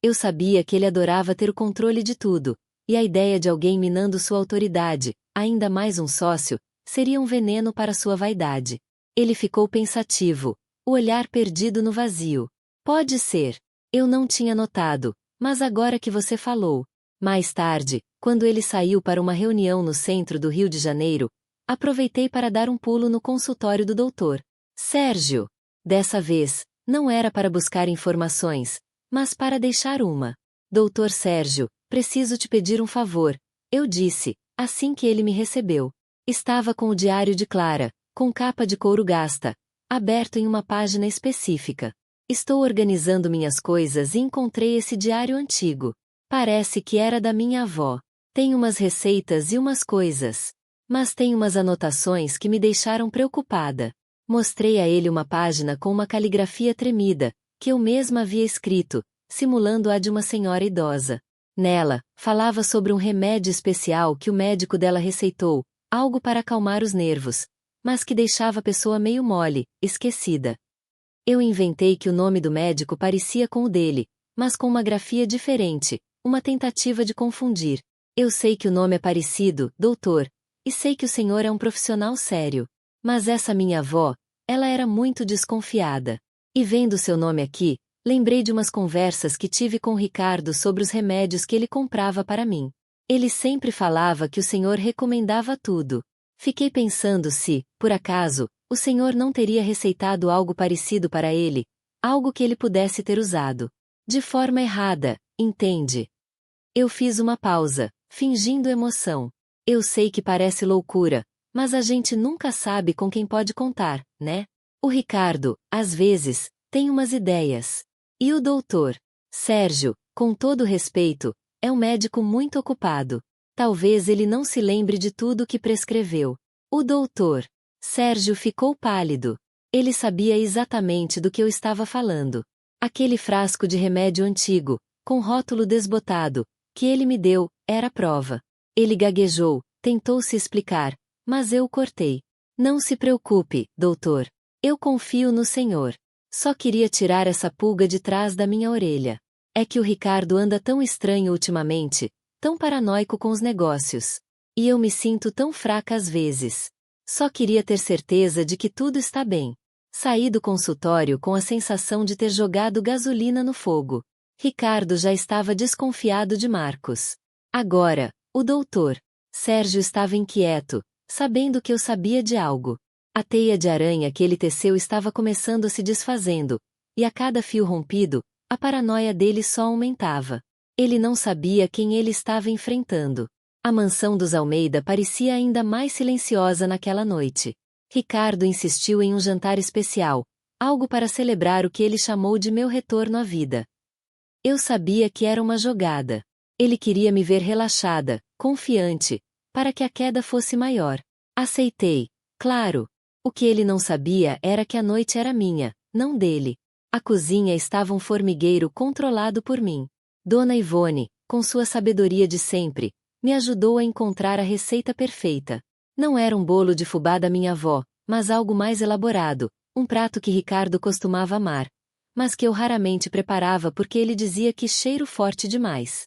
[SPEAKER 1] Eu sabia que ele adorava ter o controle de tudo, e a ideia de alguém minando sua autoridade, ainda mais um sócio, seria um veneno para sua vaidade. Ele ficou pensativo, o olhar perdido no vazio. Pode ser. Eu não tinha notado, mas agora que você falou. Mais tarde, quando ele saiu para uma reunião no centro do Rio de Janeiro, aproveitei para dar um pulo no consultório do doutor Sérgio. Dessa vez, não era para buscar informações, mas para deixar uma. Doutor Sérgio, preciso te pedir um favor, eu disse, assim que ele me recebeu. Estava com o diário de Clara, com capa de couro gasta, aberto em uma página específica. Estou organizando minhas coisas e encontrei esse diário antigo. Parece que era da minha avó. Tem umas receitas e umas coisas. Mas tem umas anotações que me deixaram preocupada. Mostrei a ele uma página com uma caligrafia tremida, que eu mesma havia escrito, simulando a de uma senhora idosa. Nela, falava sobre um remédio especial que o médico dela receitou, algo para acalmar os nervos, mas que deixava a pessoa meio mole, esquecida. Eu inventei que o nome do médico parecia com o dele, mas com uma grafia diferente, uma tentativa de confundir. Eu sei que o nome é parecido, doutor, e sei que o senhor é um profissional sério. Mas essa minha avó, ela era muito desconfiada. E vendo seu nome aqui, lembrei de umas conversas que tive com o Ricardo sobre os remédios que ele comprava para mim. Ele sempre falava que o senhor recomendava tudo. Fiquei pensando se, por acaso, o senhor não teria receitado algo parecido para ele, algo que ele pudesse ter usado. De forma errada, entende? Eu fiz uma pausa, fingindo emoção. Eu sei que parece loucura, mas a gente nunca sabe com quem pode contar, né? O Ricardo, às vezes, tem umas ideias. E o doutor Sérgio, com todo respeito, é um médico muito ocupado. Talvez ele não se lembre de tudo que prescreveu. O doutor Sérgio ficou pálido. Ele sabia exatamente do que eu estava falando. Aquele frasco de remédio antigo, com rótulo desbotado, que ele me deu, era a prova. Ele gaguejou, tentou se explicar, mas eu o cortei. Não se preocupe, doutor. Eu confio no senhor. Só queria tirar essa pulga de trás da minha orelha. É que o Ricardo anda tão estranho ultimamente, tão paranoico com os negócios. E eu me sinto tão fraca às vezes. Só queria ter certeza de que tudo está bem. Saí do consultório com a sensação de ter jogado gasolina no fogo. Ricardo já estava desconfiado de Marcos. Agora, o doutor Sérgio estava inquieto, sabendo que eu sabia de algo. A teia de aranha que ele teceu estava começando a se desfazendo, e a cada fio rompido, a paranoia dele só aumentava. Ele não sabia quem ele estava enfrentando. A mansão dos Almeida parecia ainda mais silenciosa naquela noite. Ricardo insistiu em um jantar especial, algo para celebrar o que ele chamou de meu retorno à vida. Eu sabia que era uma jogada. Ele queria me ver relaxada, confiante, para que a queda fosse maior. Aceitei, claro. O que ele não sabia era que a noite era minha, não dele. A cozinha estava um formigueiro controlado por mim. Dona Ivone, com sua sabedoria de sempre, me ajudou a encontrar a receita perfeita. Não era um bolo de fubá da minha avó, mas algo mais elaborado, um prato que Ricardo costumava amar, mas que eu raramente preparava porque ele dizia que cheiro forte demais.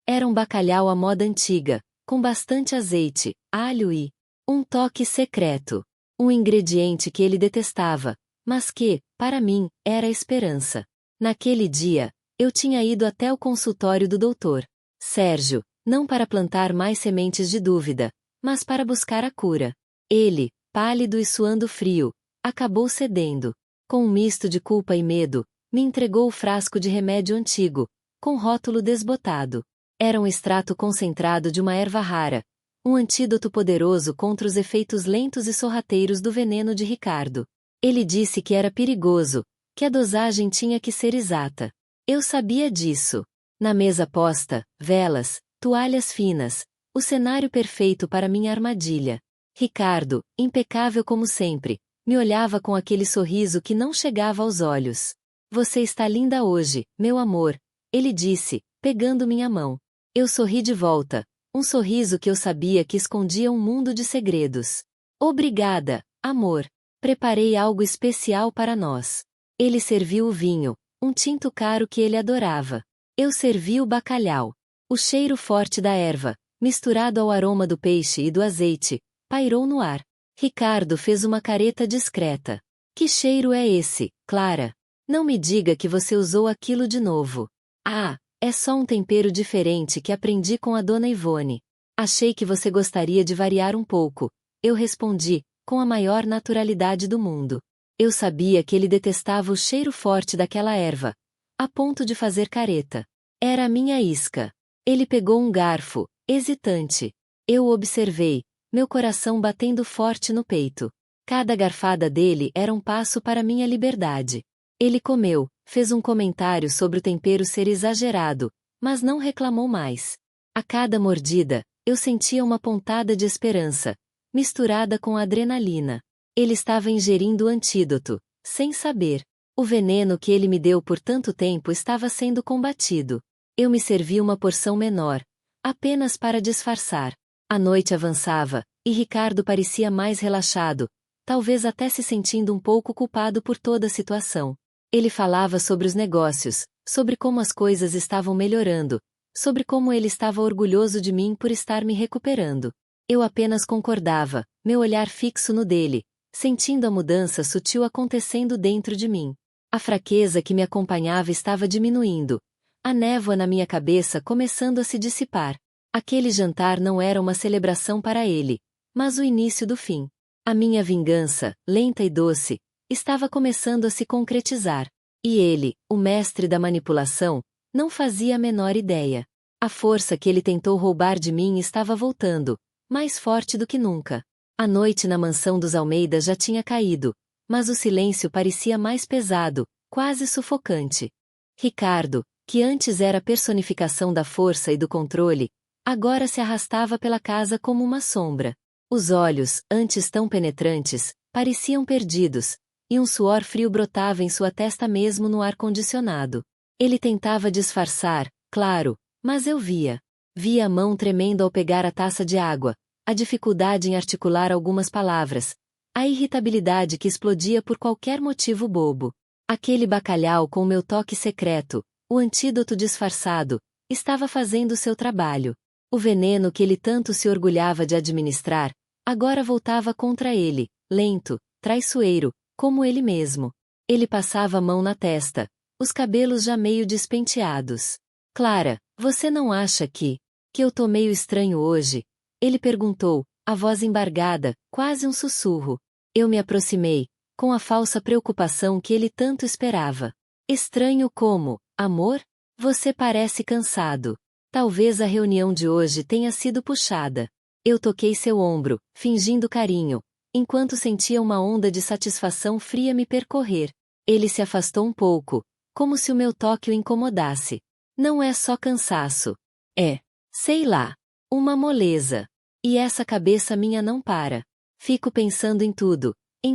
[SPEAKER 1] Era um bacalhau à moda antiga, com bastante azeite, alho e um toque secreto. Um ingrediente que ele detestava, mas que, para mim, era a esperança. Naquele dia, eu tinha ido até o consultório do doutor Sérgio, não para plantar mais sementes de dúvida, mas para buscar a cura. Ele, pálido e suando frio, acabou cedendo. Com um misto de culpa e medo, me entregou o frasco de remédio antigo, com rótulo desbotado. Era um extrato concentrado de uma erva rara, um antídoto poderoso contra os efeitos lentos e sorrateiros do veneno de Ricardo. Ele disse que era perigoso, que a dosagem tinha que ser exata. Eu sabia disso. Na mesa posta, velas, toalhas finas, o cenário perfeito para minha armadilha. Ricardo, impecável como sempre, me olhava com aquele sorriso que não chegava aos olhos. Você está linda hoje, meu amor, ele disse, pegando minha mão. Eu sorri de volta. Um sorriso que eu sabia que escondia um mundo de segredos. Obrigada, amor. Preparei algo especial para nós. Ele serviu o vinho, um tinto caro que ele adorava. Eu servi o bacalhau. O cheiro forte da erva, misturado ao aroma do peixe e do azeite, pairou no ar. Ricardo fez uma careta discreta. Que cheiro é esse, Clara? Não me diga que você usou aquilo de novo. Ah! É só um tempero diferente que aprendi com a dona Ivone. Achei que você gostaria de variar um pouco. Eu respondi, com a maior naturalidade do mundo. Eu sabia que ele detestava o cheiro forte daquela erva, a ponto de fazer careta. Era a minha isca. Ele pegou um garfo, hesitante. Eu o observei, meu coração batendo forte no peito. Cada garfada dele era um passo para minha liberdade. Ele comeu, fez um comentário sobre o tempero ser exagerado, mas não reclamou mais. A cada mordida, eu sentia uma pontada de esperança, misturada com adrenalina. Ele estava ingerindo o antídoto, sem saber. O veneno que ele me deu por tanto tempo estava sendo combatido. Eu me servi uma porção menor, apenas para disfarçar. A noite avançava, e Ricardo parecia mais relaxado, talvez até se sentindo um pouco culpado por toda a situação. Ele falava sobre os negócios, sobre como as coisas estavam melhorando, sobre como ele estava orgulhoso de mim por estar me recuperando. Eu apenas concordava, meu olhar fixo no dele, sentindo a mudança sutil acontecendo dentro de mim. A fraqueza que me acompanhava estava diminuindo, a névoa na minha cabeça começando a se dissipar. Aquele jantar não era uma celebração para ele, mas o início do fim. A minha vingança, lenta e doce, estava começando a se concretizar. E ele, o mestre da manipulação, não fazia a menor ideia. A força que ele tentou roubar de mim estava voltando, mais forte do que nunca. A noite na mansão dos Almeida já tinha caído, mas o silêncio parecia mais pesado, quase sufocante. Ricardo, que antes era a personificação da força e do controle, agora se arrastava pela casa como uma sombra. Os olhos, antes tão penetrantes, pareciam perdidos, e um suor frio brotava em sua testa mesmo no ar-condicionado. Ele tentava disfarçar, claro, mas eu via. Via a mão tremendo ao pegar a taça de água, a dificuldade em articular algumas palavras, a irritabilidade que explodia por qualquer motivo bobo. Aquele bacalhau com meu toque secreto, o antídoto disfarçado, estava fazendo seu trabalho. O veneno que ele tanto se orgulhava de administrar, agora voltava contra ele, lento, traiçoeiro, como ele mesmo. Ele passava a mão na testa, os cabelos já meio despenteados. Clara, você não acha que eu tô meio estranho hoje? Ele perguntou, a voz embargada, quase um sussurro. Eu me aproximei, com a falsa preocupação que ele tanto esperava. Estranho como, amor? Você parece cansado. Talvez a reunião de hoje tenha sido puxada. Eu toquei seu ombro, fingindo carinho, enquanto sentia uma onda de satisfação fria me percorrer. Ele se afastou um pouco, como se o meu toque o incomodasse. Não é só cansaço. É, sei lá, uma moleza. E essa cabeça minha não para. Fico pensando em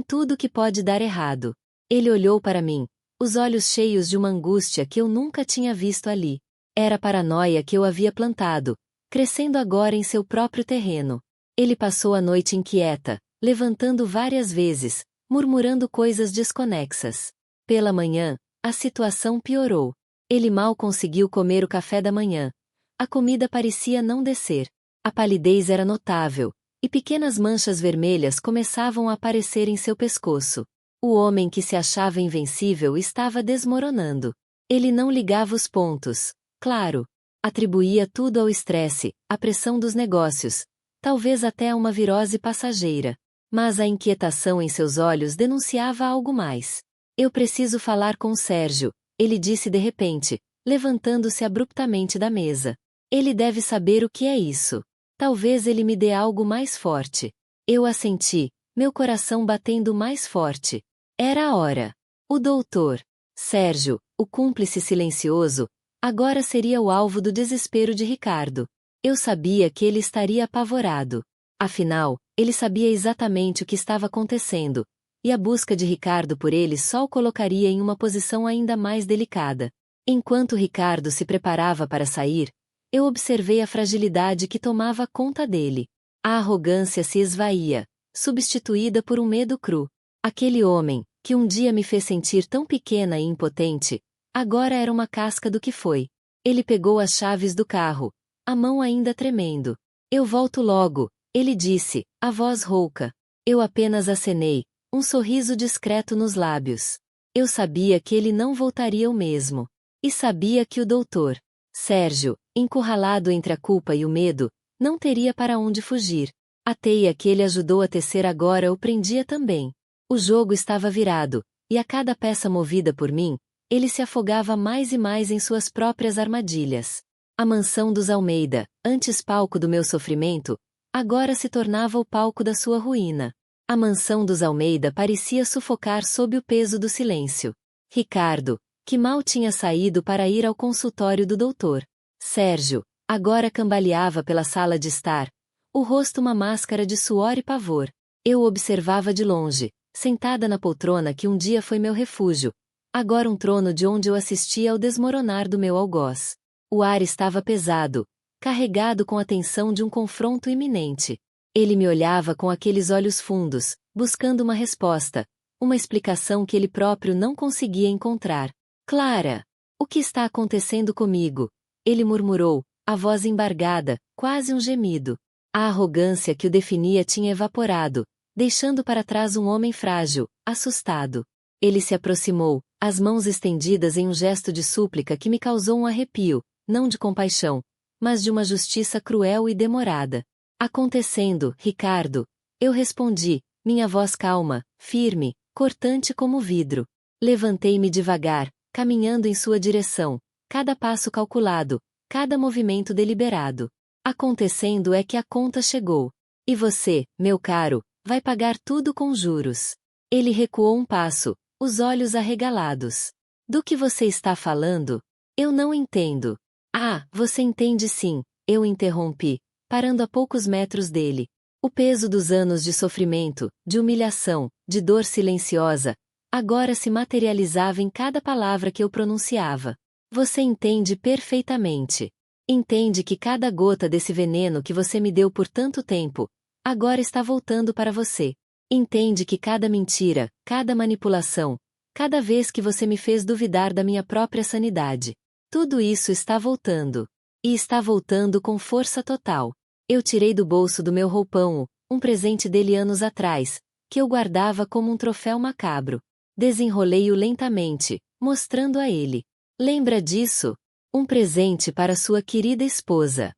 [SPEAKER 1] tudo que pode dar errado. Ele olhou para mim, os olhos cheios de uma angústia que eu nunca tinha visto ali. Era a paranoia que eu havia plantado, crescendo agora em seu próprio terreno. Ele passou a noite inquieta, levantando várias vezes, murmurando coisas desconexas. Pela manhã, a situação piorou. Ele mal conseguiu comer o café da manhã. A comida parecia não descer. A palidez era notável, e pequenas manchas vermelhas começavam a aparecer em seu pescoço. O homem que se achava invencível estava desmoronando. Ele não ligava os pontos. Claro. Atribuía tudo ao estresse, à pressão dos negócios, talvez até a uma virose passageira. Mas a inquietação em seus olhos denunciava algo mais. Eu preciso falar com Sérgio, ele disse de repente, levantando-se abruptamente da mesa. Ele deve saber o que é isso. Talvez ele me dê algo mais forte. Eu assenti, meu coração batendo mais forte. Era a hora. O doutor Sérgio, o cúmplice silencioso, agora seria o alvo do desespero de Ricardo. Eu sabia que ele estaria apavorado. Afinal, ele sabia exatamente o que estava acontecendo, e a busca de Ricardo por ele só o colocaria em uma posição ainda mais delicada. Enquanto Ricardo se preparava para sair, eu observei a fragilidade que tomava conta dele. A arrogância se esvaía, substituída por um medo cru. Aquele homem, que um dia me fez sentir tão pequena e impotente, agora era uma casca do que foi. Ele pegou as chaves do carro, a mão ainda tremendo. Eu volto logo, ele disse, a voz rouca. Eu apenas acenei, um sorriso discreto nos lábios. Eu sabia que ele não voltaria o mesmo. E sabia que o doutor Sérgio, encurralado entre a culpa e o medo, não teria para onde fugir. A teia que ele ajudou a tecer agora o prendia também. O jogo estava virado, e a cada peça movida por mim, ele se afogava mais e mais em suas próprias armadilhas. A mansão dos Almeida, antes palco do meu sofrimento, agora se tornava o palco da sua ruína. A mansão dos Almeida parecia sufocar sob o peso do silêncio. Ricardo, que mal tinha saído para ir ao consultório do doutor Sérgio, agora cambaleava pela sala de estar, o rosto uma máscara de suor e pavor. Eu o observava de longe, sentada na poltrona que um dia foi meu refúgio, agora um trono de onde eu assistia ao desmoronar do meu algoz. O ar estava pesado, carregado com a tensão de um confronto iminente. Ele me olhava com aqueles olhos fundos, buscando uma resposta, uma explicação que ele próprio não conseguia encontrar. Clara, o que está acontecendo comigo? Ele murmurou, a voz embargada, quase um gemido. A arrogância que o definia tinha evaporado, deixando para trás um homem frágil, assustado. Ele se aproximou, as mãos estendidas em um gesto de súplica que me causou um arrepio, não de compaixão, mas de uma justiça cruel e demorada. Acontecendo, Ricardo. Eu respondi, minha voz calma, firme, cortante como vidro. Levantei-me devagar, caminhando em sua direção, cada passo calculado, cada movimento deliberado. Acontecendo é que a conta chegou. E você, meu caro, vai pagar tudo com juros. Ele recuou um passo, os olhos arregalados. Do que você está falando? Eu não entendo. Ah, você entende sim, eu interrompi, parando a poucos metros dele. O peso dos anos de sofrimento, de humilhação, de dor silenciosa, agora se materializava em cada palavra que eu pronunciava. Você entende perfeitamente. Entende que cada gota desse veneno que você me deu por tanto tempo, agora está voltando para você. Entende que cada mentira, cada manipulação, cada vez que você me fez duvidar da minha própria sanidade, tudo isso está voltando. E está voltando com força total. Eu tirei do bolso do meu roupão um presente dele anos atrás, que eu guardava como um troféu macabro. Desenrolei-o lentamente, mostrando a ele. Lembra disso? Um presente para sua querida esposa.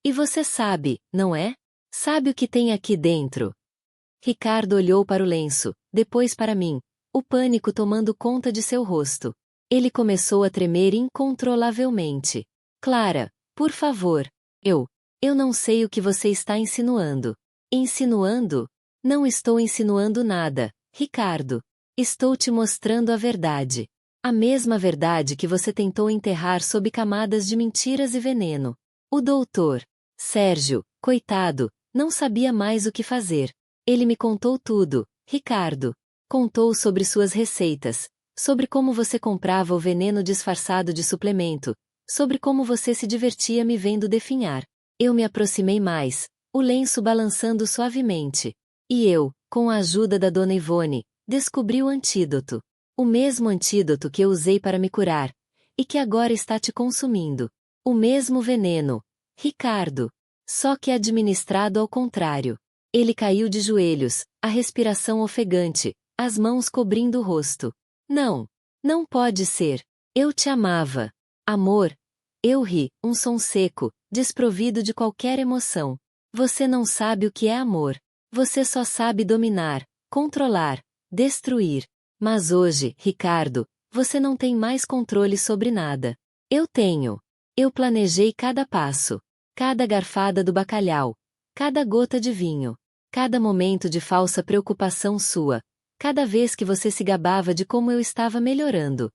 [SPEAKER 1] E você sabe, não é? Sabe o que tem aqui dentro? Ricardo olhou para o lenço, depois para mim, o pânico tomando conta de seu rosto. Ele começou a tremer incontrolavelmente. Clara, por favor. Eu não sei o que você está insinuando. Insinuando? Não estou insinuando nada, Ricardo. Estou te mostrando a verdade. A mesma verdade que você tentou enterrar sob camadas de mentiras e veneno. O doutor Sérgio, coitado, não sabia mais o que fazer. Ele me contou tudo, Ricardo. Contou sobre suas receitas, sobre como você comprava o veneno disfarçado de suplemento, sobre como você se divertia me vendo definhar. Eu me aproximei mais, o lenço balançando suavemente. E eu, com a ajuda da dona Ivone, descobri o antídoto. O mesmo antídoto que eu usei para me curar, e que agora está te consumindo. O mesmo veneno, Ricardo. Só que administrado ao contrário. Ele caiu de joelhos, a respiração ofegante, as mãos cobrindo o rosto. Não. Não pode ser. Eu te amava. Amor? Eu ri, um som seco, desprovido de qualquer emoção. Você não sabe o que é amor. Você só sabe dominar, controlar, destruir. Mas hoje, Ricardo, você não tem mais controle sobre nada. Eu tenho. Eu planejei cada passo, cada garfada do bacalhau, cada gota de vinho, cada momento de falsa preocupação sua, cada vez que você se gabava de como eu estava melhorando.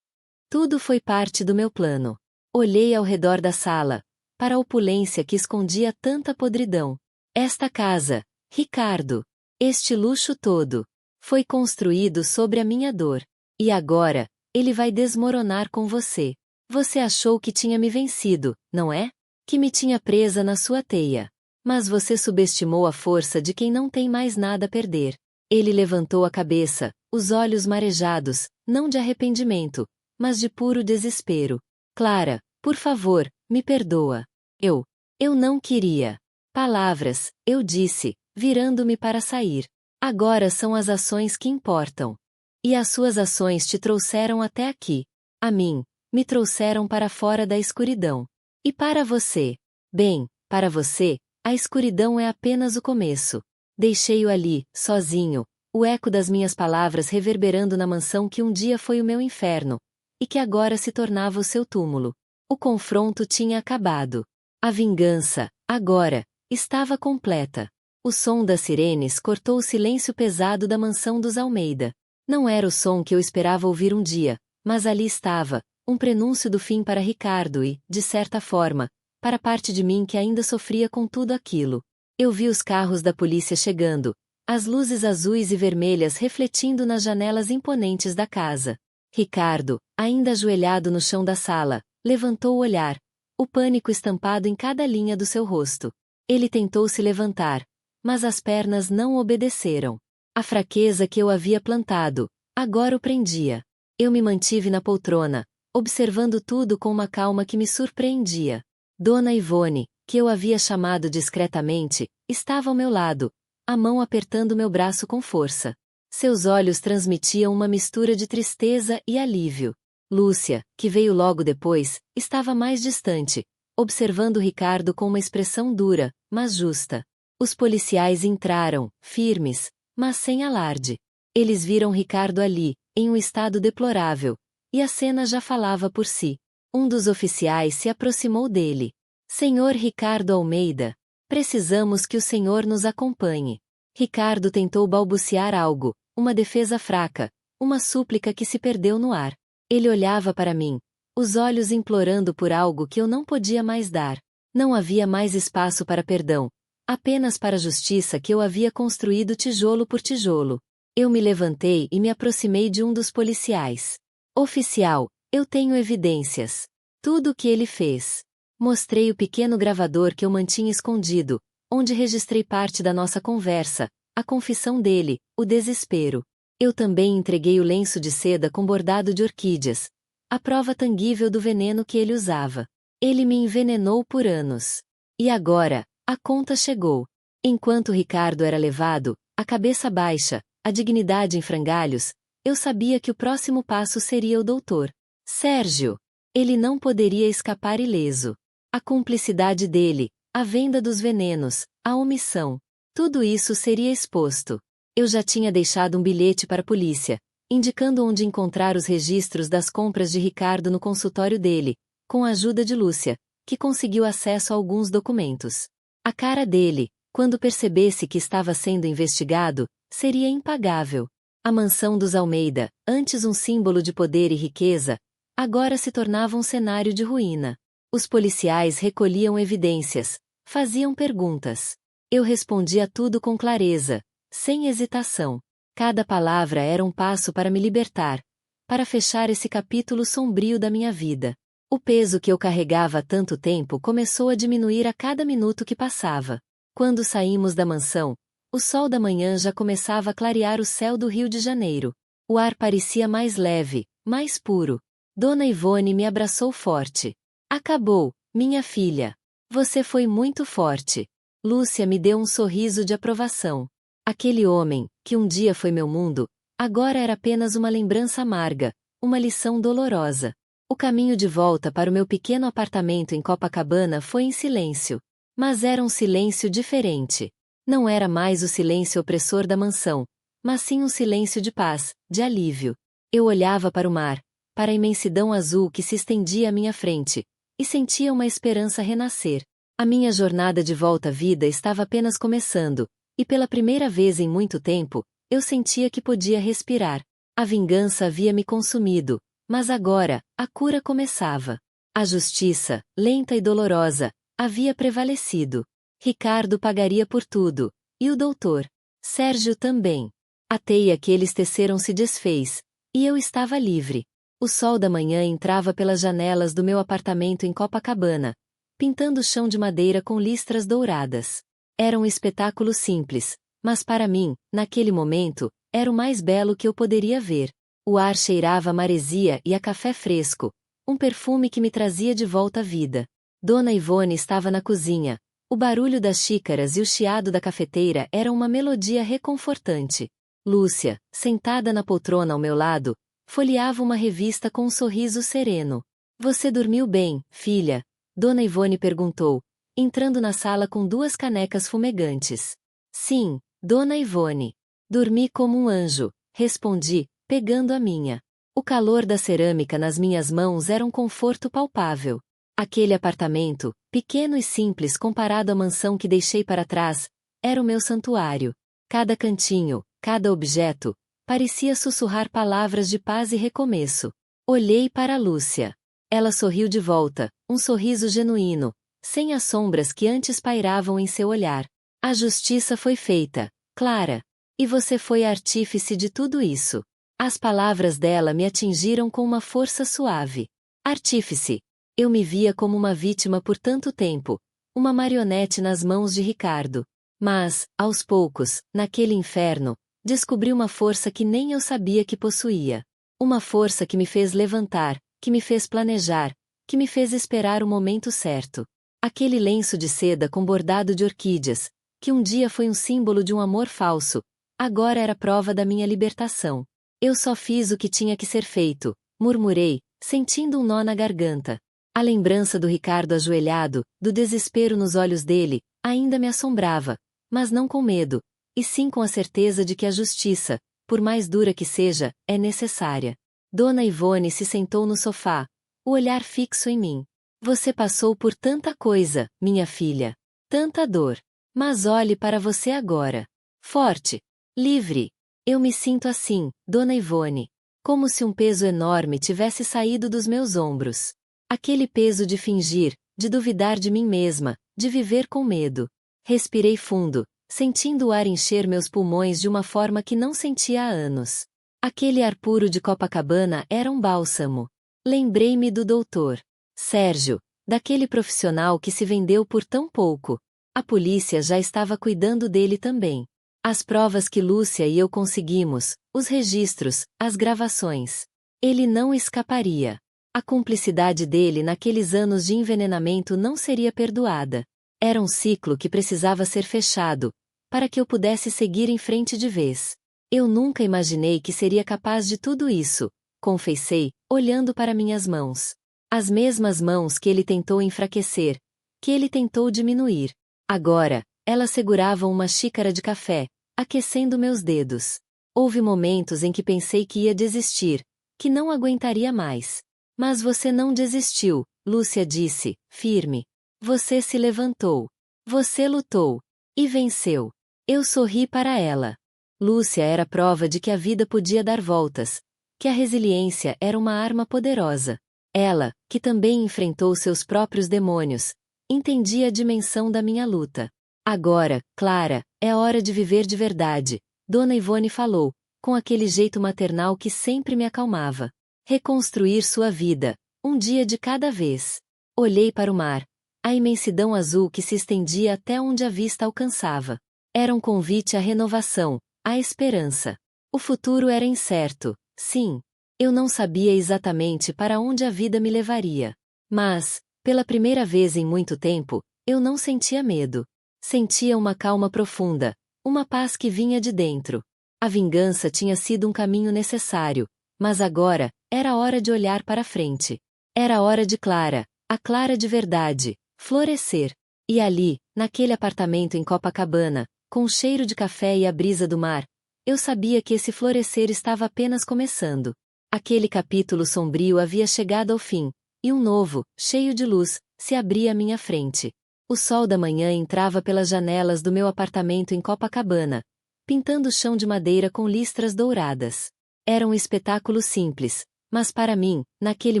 [SPEAKER 1] Tudo foi parte do meu plano. Olhei ao redor da sala, para a opulência que escondia tanta podridão. Esta casa, Ricardo, este luxo todo, foi construído sobre a minha dor. E agora, ele vai desmoronar com você. Você achou que tinha me vencido, não é? Que me tinha presa na sua teia. Mas você subestimou a força de quem não tem mais nada a perder. Ele levantou a cabeça, os olhos marejados, não de arrependimento, mas de puro desespero. Clara, por favor, me perdoa. Eu não queria. Palavras, eu disse, virando-me para sair. Agora são as ações que importam. E as suas ações te trouxeram até aqui. A mim, me trouxeram para fora da escuridão. E para você? Bem, para você, a escuridão é apenas o começo. Deixei-o ali, sozinho, o eco das minhas palavras reverberando na mansão que um dia foi o meu inferno, e que agora se tornava o seu túmulo. O confronto tinha acabado. A vingança, agora, estava completa. O som das sirenes cortou o silêncio pesado da mansão dos Almeida. Não era o som que eu esperava ouvir um dia, mas ali estava, um prenúncio do fim para Ricardo e, de certa forma, para parte de mim que ainda sofria com tudo aquilo. Eu vi os carros da polícia chegando, as luzes azuis e vermelhas refletindo nas janelas imponentes da casa. Ricardo, ainda ajoelhado no chão da sala, levantou o olhar, o pânico estampado em cada linha do seu rosto. Ele tentou se levantar, mas as pernas não obedeceram. A fraqueza que eu havia plantado, agora o prendia. Eu me mantive na poltrona, observando tudo com uma calma que me surpreendia. Dona Ivone, que eu havia chamado discretamente, estava ao meu lado, a mão apertando meu braço com força. Seus olhos transmitiam uma mistura de tristeza e alívio. Lúcia, que veio logo depois, estava mais distante, observando Ricardo com uma expressão dura, mas justa. Os policiais entraram, firmes, mas sem alarde. Eles viram Ricardo ali, em um estado deplorável, e a cena já falava por si. Um dos oficiais se aproximou dele. Senhor Ricardo Almeida, precisamos que o senhor nos acompanhe. Ricardo tentou balbuciar algo, uma defesa fraca, uma súplica que se perdeu no ar. Ele olhava para mim, os olhos implorando por algo que eu não podia mais dar. Não havia mais espaço para perdão, apenas para a justiça que eu havia construído tijolo por tijolo. Eu me levantei e me aproximei de um dos policiais. Oficial, eu tenho evidências. Tudo o que ele fez. Mostrei o pequeno gravador que eu mantinha escondido, onde registrei parte da nossa conversa, a confissão dele, o desespero. Eu também entreguei o lenço de seda com bordado de orquídeas, a prova tangível do veneno que ele usava. Ele me envenenou por anos. E agora, a conta chegou. Enquanto Ricardo era levado, a cabeça baixa, a dignidade em frangalhos, eu sabia que o próximo passo seria o doutor Sérgio. Ele não poderia escapar ileso. A cumplicidade dele, a venda dos venenos, a omissão. Tudo isso seria exposto. Eu já tinha deixado um bilhete para a polícia, indicando onde encontrar os registros das compras de Ricardo no consultório dele, com a ajuda de Lúcia, que conseguiu acesso a alguns documentos. A cara dele, quando percebesse que estava sendo investigado, seria impagável. A mansão dos Almeida, antes um símbolo de poder e riqueza, agora se tornava um cenário de ruína. Os policiais recolhiam evidências, faziam perguntas. Eu respondia tudo com clareza, sem hesitação. Cada palavra era um passo para me libertar, para fechar esse capítulo sombrio da minha vida. O peso que eu carregava há tanto tempo começou a diminuir a cada minuto que passava. Quando saímos da mansão, o sol da manhã já começava a clarear o céu do Rio de Janeiro. O ar parecia mais leve, mais puro. Dona Ivone me abraçou forte. Acabou, minha filha. Você foi muito forte. Lúcia me deu um sorriso de aprovação. Aquele homem, que um dia foi meu mundo, agora era apenas uma lembrança amarga, uma lição dolorosa. O caminho de volta para o meu pequeno apartamento em Copacabana foi em silêncio. Mas era um silêncio diferente. Não era mais o silêncio opressor da mansão, mas sim um silêncio de paz, de alívio. Eu olhava para o mar, para a imensidão azul que se estendia à minha frente, e sentia uma esperança renascer. A minha jornada de volta à vida estava apenas começando, e pela primeira vez em muito tempo, eu sentia que podia respirar. A vingança havia me consumido, mas agora, a cura começava. A justiça, lenta e dolorosa, havia prevalecido. Ricardo pagaria por tudo, e o doutor Sérgio também. A teia que eles teceram se desfez, e eu estava livre. O sol da manhã entrava pelas janelas do meu apartamento em Copacabana, pintando o chão de madeira com listras douradas. Era um espetáculo simples, mas para mim, naquele momento, era o mais belo que eu poderia ver. O ar cheirava a maresia e a café fresco, um perfume que me trazia de volta à vida. Dona Ivone estava na cozinha. O barulho das xícaras e o chiado da cafeteira eram uma melodia reconfortante. Lúcia, sentada na poltrona ao meu lado, folheava uma revista com um sorriso sereno. Você dormiu bem, filha? Dona Ivone perguntou, entrando na sala com 2 canecas fumegantes. Sim, Dona Ivone. Dormi como um anjo, respondi, pegando a minha. O calor da cerâmica nas minhas mãos era um conforto palpável. Aquele apartamento, pequeno e simples comparado à mansão que deixei para trás, era o meu santuário. Cada cantinho, cada objeto, parecia sussurrar palavras de paz e recomeço. Olhei para Lúcia. Ela sorriu de volta, um sorriso genuíno, sem as sombras que antes pairavam em seu olhar. A justiça foi feita, Clara. E você foi artífice de tudo isso. As palavras dela me atingiram com uma força suave. Artífice. Eu me via como uma vítima por tanto tempo, uma marionete nas mãos de Ricardo. Mas, aos poucos, naquele inferno, descobri uma força que nem eu sabia que possuía. Uma força que me fez levantar, que me fez planejar, que me fez esperar o momento certo. Aquele lenço de seda com bordado de orquídeas, que um dia foi um símbolo de um amor falso, agora era prova da minha libertação. Eu só fiz o que tinha que ser feito, murmurei, sentindo um nó na garganta. A lembrança do Ricardo ajoelhado, do desespero nos olhos dele, ainda me assombrava, mas não com medo, e sim com a certeza de que a justiça, por mais dura que seja, é necessária. Dona Ivone se sentou no sofá, o olhar fixo em mim. Você passou por tanta coisa, minha filha. Tanta dor. Mas olhe para você agora. Forte. Livre. Eu me sinto assim, Dona Ivone. Como se um peso enorme tivesse saído dos meus ombros. Aquele peso de fingir, de duvidar de mim mesma, de viver com medo. Respirei fundo, sentindo o ar encher meus pulmões de uma forma que não sentia há anos. Aquele ar puro de Copacabana era um bálsamo. Lembrei-me do doutor Sérgio, daquele profissional que se vendeu por tão pouco. A polícia já estava cuidando dele também. As provas que Lúcia e eu conseguimos, os registros, as gravações. Ele não escaparia. A cumplicidade dele naqueles anos de envenenamento não seria perdoada. Era um ciclo que precisava ser fechado, para que eu pudesse seguir em frente de vez. Eu nunca imaginei que seria capaz de tudo isso, confessei, olhando para minhas mãos. As mesmas mãos que ele tentou enfraquecer, que ele tentou diminuir. Agora, elas seguravam uma xícara de café, aquecendo meus dedos. Houve momentos em que pensei que ia desistir, que não aguentaria mais. Mas você não desistiu, Lúcia disse, firme. Você se levantou. Você lutou. E venceu. Eu sorri para ela. Lúcia era prova de que a vida podia dar voltas, que a resiliência era uma arma poderosa. Ela, que também enfrentou seus próprios demônios, entendia a dimensão da minha luta. Agora, Clara, é hora de viver de verdade, Dona Ivone falou, com aquele jeito maternal que sempre me acalmava. Reconstruir sua vida, um dia de cada vez. Olhei para o mar, a imensidão azul que se estendia até onde a vista alcançava. Era um convite à renovação, à esperança. O futuro era incerto, sim. Eu não sabia exatamente para onde a vida me levaria. Mas, pela primeira vez em muito tempo, eu não sentia medo. Sentia uma calma profunda, uma paz que vinha de dentro. A vingança tinha sido um caminho necessário, mas agora, era hora de olhar para frente. Era hora de Clara, a Clara de verdade, florescer. E ali, naquele apartamento em Copacabana, com o cheiro de café e a brisa do mar, eu sabia que esse florescer estava apenas começando. Aquele capítulo sombrio havia chegado ao fim, e um novo, cheio de luz, se abria à minha frente. O sol da manhã entrava pelas janelas do meu apartamento em Copacabana, pintando o chão de madeira com listras douradas. Era um espetáculo simples, mas para mim, naquele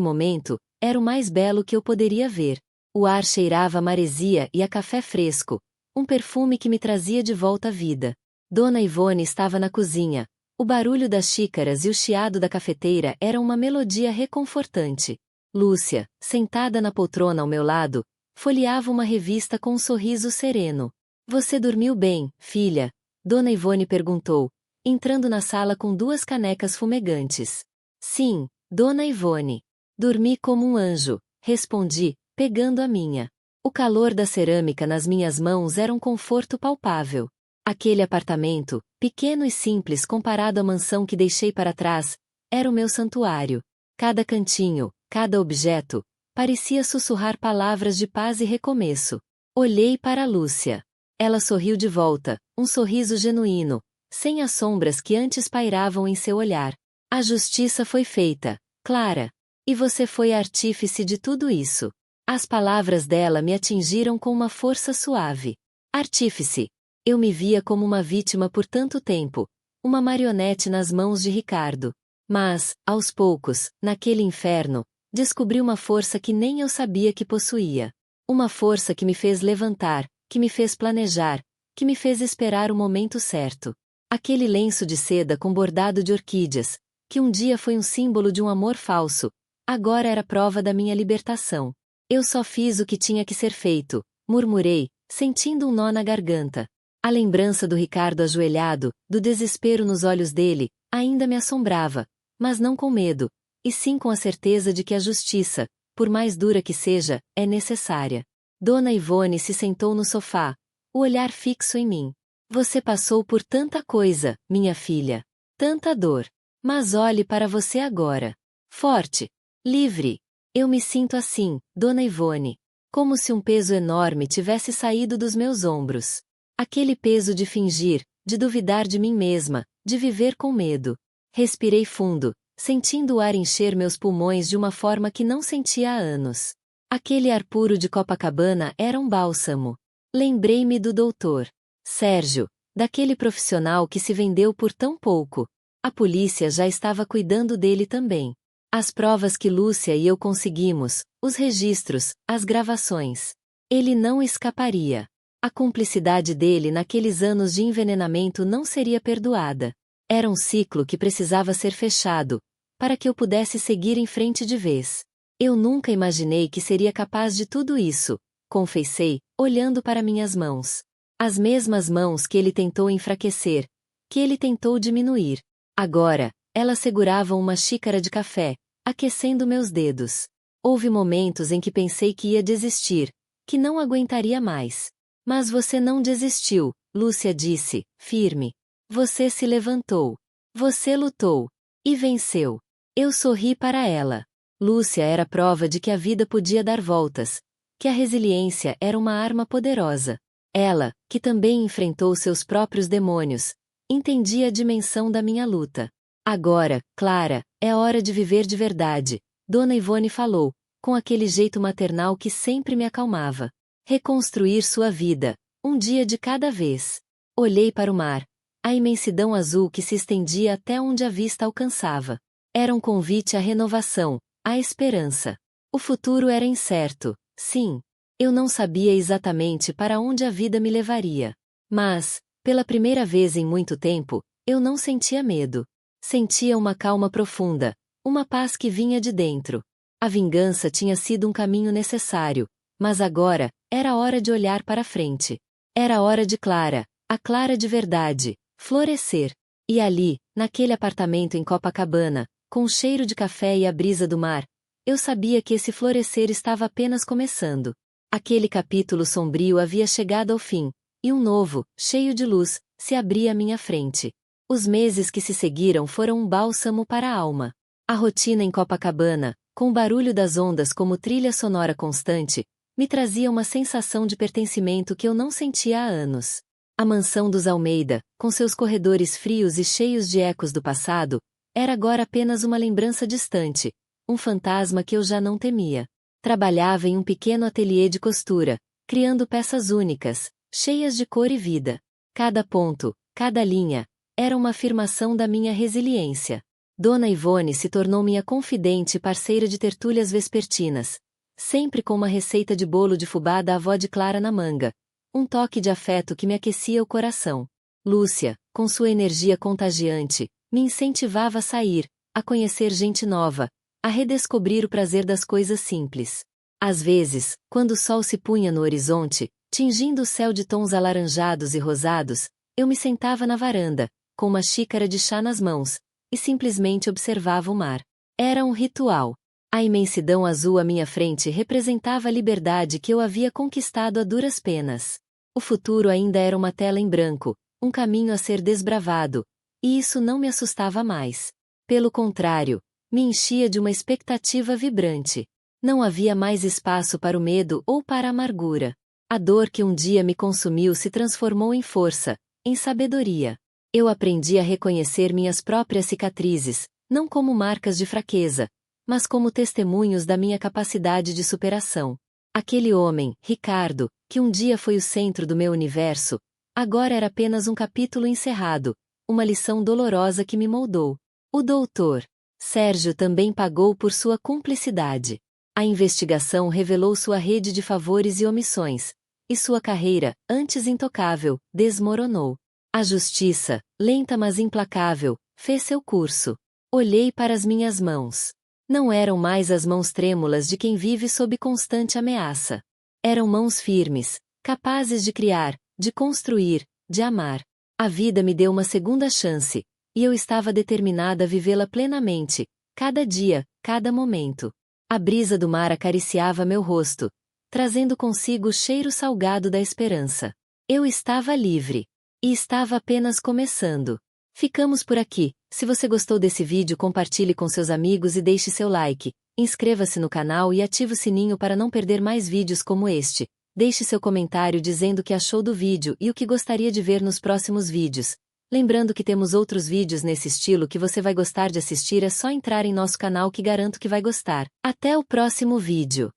[SPEAKER 1] momento, era o mais belo que eu poderia ver. O ar cheirava a maresia e a café fresco, um perfume que me trazia de volta à vida. Dona Ivone estava na cozinha. O barulho das xícaras e o chiado da cafeteira eram uma melodia reconfortante. Lúcia, sentada na poltrona ao meu lado, folheava uma revista com um sorriso sereno. Você dormiu bem, filha? Dona Ivone perguntou, entrando na sala com 2 canecas fumegantes. Sim, Dona Ivone. Dormi como um anjo, respondi, pegando a minha. O calor da cerâmica nas minhas mãos era um conforto palpável. Aquele apartamento, pequeno e simples comparado à mansão que deixei para trás, era o meu santuário. Cada cantinho, cada objeto, parecia sussurrar palavras de paz e recomeço. Olhei para Lúcia. Ela sorriu de volta, um sorriso genuíno, sem as sombras que antes pairavam em seu olhar. A justiça foi feita, Clara. E você foi artífice de tudo isso. As palavras dela me atingiram com uma força suave. Artífice. Eu me via como uma vítima por tanto tempo, uma marionete nas mãos de Ricardo. Mas, aos poucos, naquele inferno, descobri uma força que nem eu sabia que possuía. Uma força que me fez levantar, que me fez planejar, que me fez esperar o momento certo. Aquele lenço de seda com bordado de orquídeas, que um dia foi um símbolo de um amor falso, agora era prova da minha libertação. Eu só fiz o que tinha que ser feito, murmurei, sentindo um nó na garganta. A lembrança do Ricardo ajoelhado, do desespero nos olhos dele, ainda me assombrava, mas não com medo, e sim com a certeza de que a justiça, por mais dura que seja, é necessária. Dona Ivone se sentou no sofá, o olhar fixo em mim. Você passou por tanta coisa, minha filha. Tanta dor. Mas olhe para você agora. Forte. Livre. Eu me sinto assim, Dona Ivone. Como se um peso enorme tivesse saído dos meus ombros. Aquele peso de fingir, de duvidar de mim mesma, de viver com medo. Respirei fundo, sentindo o ar encher meus pulmões de uma forma que não sentia há anos. Aquele ar puro de Copacabana era um bálsamo. Lembrei-me do doutor Sérgio, daquele profissional que se vendeu por tão pouco. A polícia já estava cuidando dele também. As provas que Lúcia e eu conseguimos, os registros, as gravações. Ele não escaparia. A cumplicidade dele naqueles anos de envenenamento não seria perdoada. Era um ciclo que precisava ser fechado, para que eu pudesse seguir em frente de vez. Eu nunca imaginei que seria capaz de tudo isso, confessei, olhando para minhas mãos. As mesmas mãos que ele tentou enfraquecer, que ele tentou diminuir. Agora, elas seguravam uma xícara de café, aquecendo meus dedos. Houve momentos em que pensei que ia desistir, que não aguentaria mais. Mas você não desistiu, Lúcia disse, firme. Você se levantou. Você lutou. E venceu. Eu sorri para ela. Lúcia era prova de que a vida podia dar voltas, que a resiliência era uma arma poderosa. Ela, que também enfrentou seus próprios demônios, entendia a dimensão da minha luta. Agora, Clara, é hora de viver de verdade, Dona Ivone falou, com aquele jeito maternal que sempre me acalmava. Reconstruir sua vida, um dia de cada vez. Olhei para o mar, a imensidão azul que se estendia até onde a vista alcançava. Era um convite à renovação, à esperança. O futuro era incerto, sim. Eu não sabia exatamente para onde a vida me levaria. Mas, pela primeira vez em muito tempo, eu não sentia medo. Sentia uma calma profunda, uma paz que vinha de dentro. A vingança tinha sido um caminho necessário, mas agora, era hora de olhar para frente. Era hora de Clara, a Clara de verdade, florescer. E ali, naquele apartamento em Copacabana, com o cheiro de café e a brisa do mar, eu sabia que esse florescer estava apenas começando. Aquele capítulo sombrio havia chegado ao fim, e um novo, cheio de luz, se abria à minha frente. Os meses que se seguiram foram um bálsamo para a alma. A rotina em Copacabana, com o barulho das ondas como trilha sonora constante, me trazia uma sensação de pertencimento que eu não sentia há anos. A mansão dos Almeida, com seus corredores frios e cheios de ecos do passado, era agora apenas uma lembrança distante, um fantasma que eu já não temia. Trabalhava em um pequeno ateliê de costura, criando peças únicas, cheias de cor e vida. Cada ponto, cada linha, era uma afirmação da minha resiliência. Dona Ivone se tornou minha confidente e parceira de tertúlias vespertinas, sempre com uma receita de bolo de fubá da avó de Clara na manga, um toque de afeto que me aquecia o coração. Lúcia, com sua energia contagiante, me incentivava a sair, a conhecer gente nova, a redescobrir o prazer das coisas simples. Às vezes, quando o sol se punha no horizonte, tingindo o céu de tons alaranjados e rosados, eu me sentava na varanda, com uma xícara de chá nas mãos, e simplesmente observava o mar. Era um ritual. A imensidão azul à minha frente representava a liberdade que eu havia conquistado a duras penas. O futuro ainda era uma tela em branco, um caminho a ser desbravado, e isso não me assustava mais. Pelo contrário, me enchia de uma expectativa vibrante. Não havia mais espaço para o medo ou para a amargura. A dor que um dia me consumiu se transformou em força, em sabedoria. Eu aprendi a reconhecer minhas próprias cicatrizes, não como marcas de fraqueza, mas como testemunhos da minha capacidade de superação. Aquele homem, Ricardo, que um dia foi o centro do meu universo, agora era apenas um capítulo encerrado, uma lição dolorosa que me moldou. O doutor Sérgio também pagou por sua cumplicidade. A investigação revelou sua rede de favores e omissões, e sua carreira, antes intocável, desmoronou. A justiça, lenta mas implacável, fez seu curso. Olhei para as minhas mãos. Não eram mais as mãos trêmulas de quem vive sob constante ameaça. Eram mãos firmes, capazes de criar, de construir, de amar. A vida me deu uma segunda chance, e eu estava determinada a vivê-la plenamente, cada dia, cada momento. A brisa do mar acariciava meu rosto, trazendo consigo o cheiro salgado da esperança. Eu estava livre. E estava apenas começando. Ficamos por aqui. Se você gostou desse vídeo, compartilhe com seus amigos e deixe seu like. Inscreva-se no canal e ative o sininho para não perder mais vídeos como este. Deixe seu comentário dizendo o que achou do vídeo e o que gostaria de ver nos próximos vídeos. Lembrando que temos outros vídeos nesse estilo que você vai gostar de assistir, é só entrar em nosso canal que garanto que vai gostar. Até o próximo vídeo.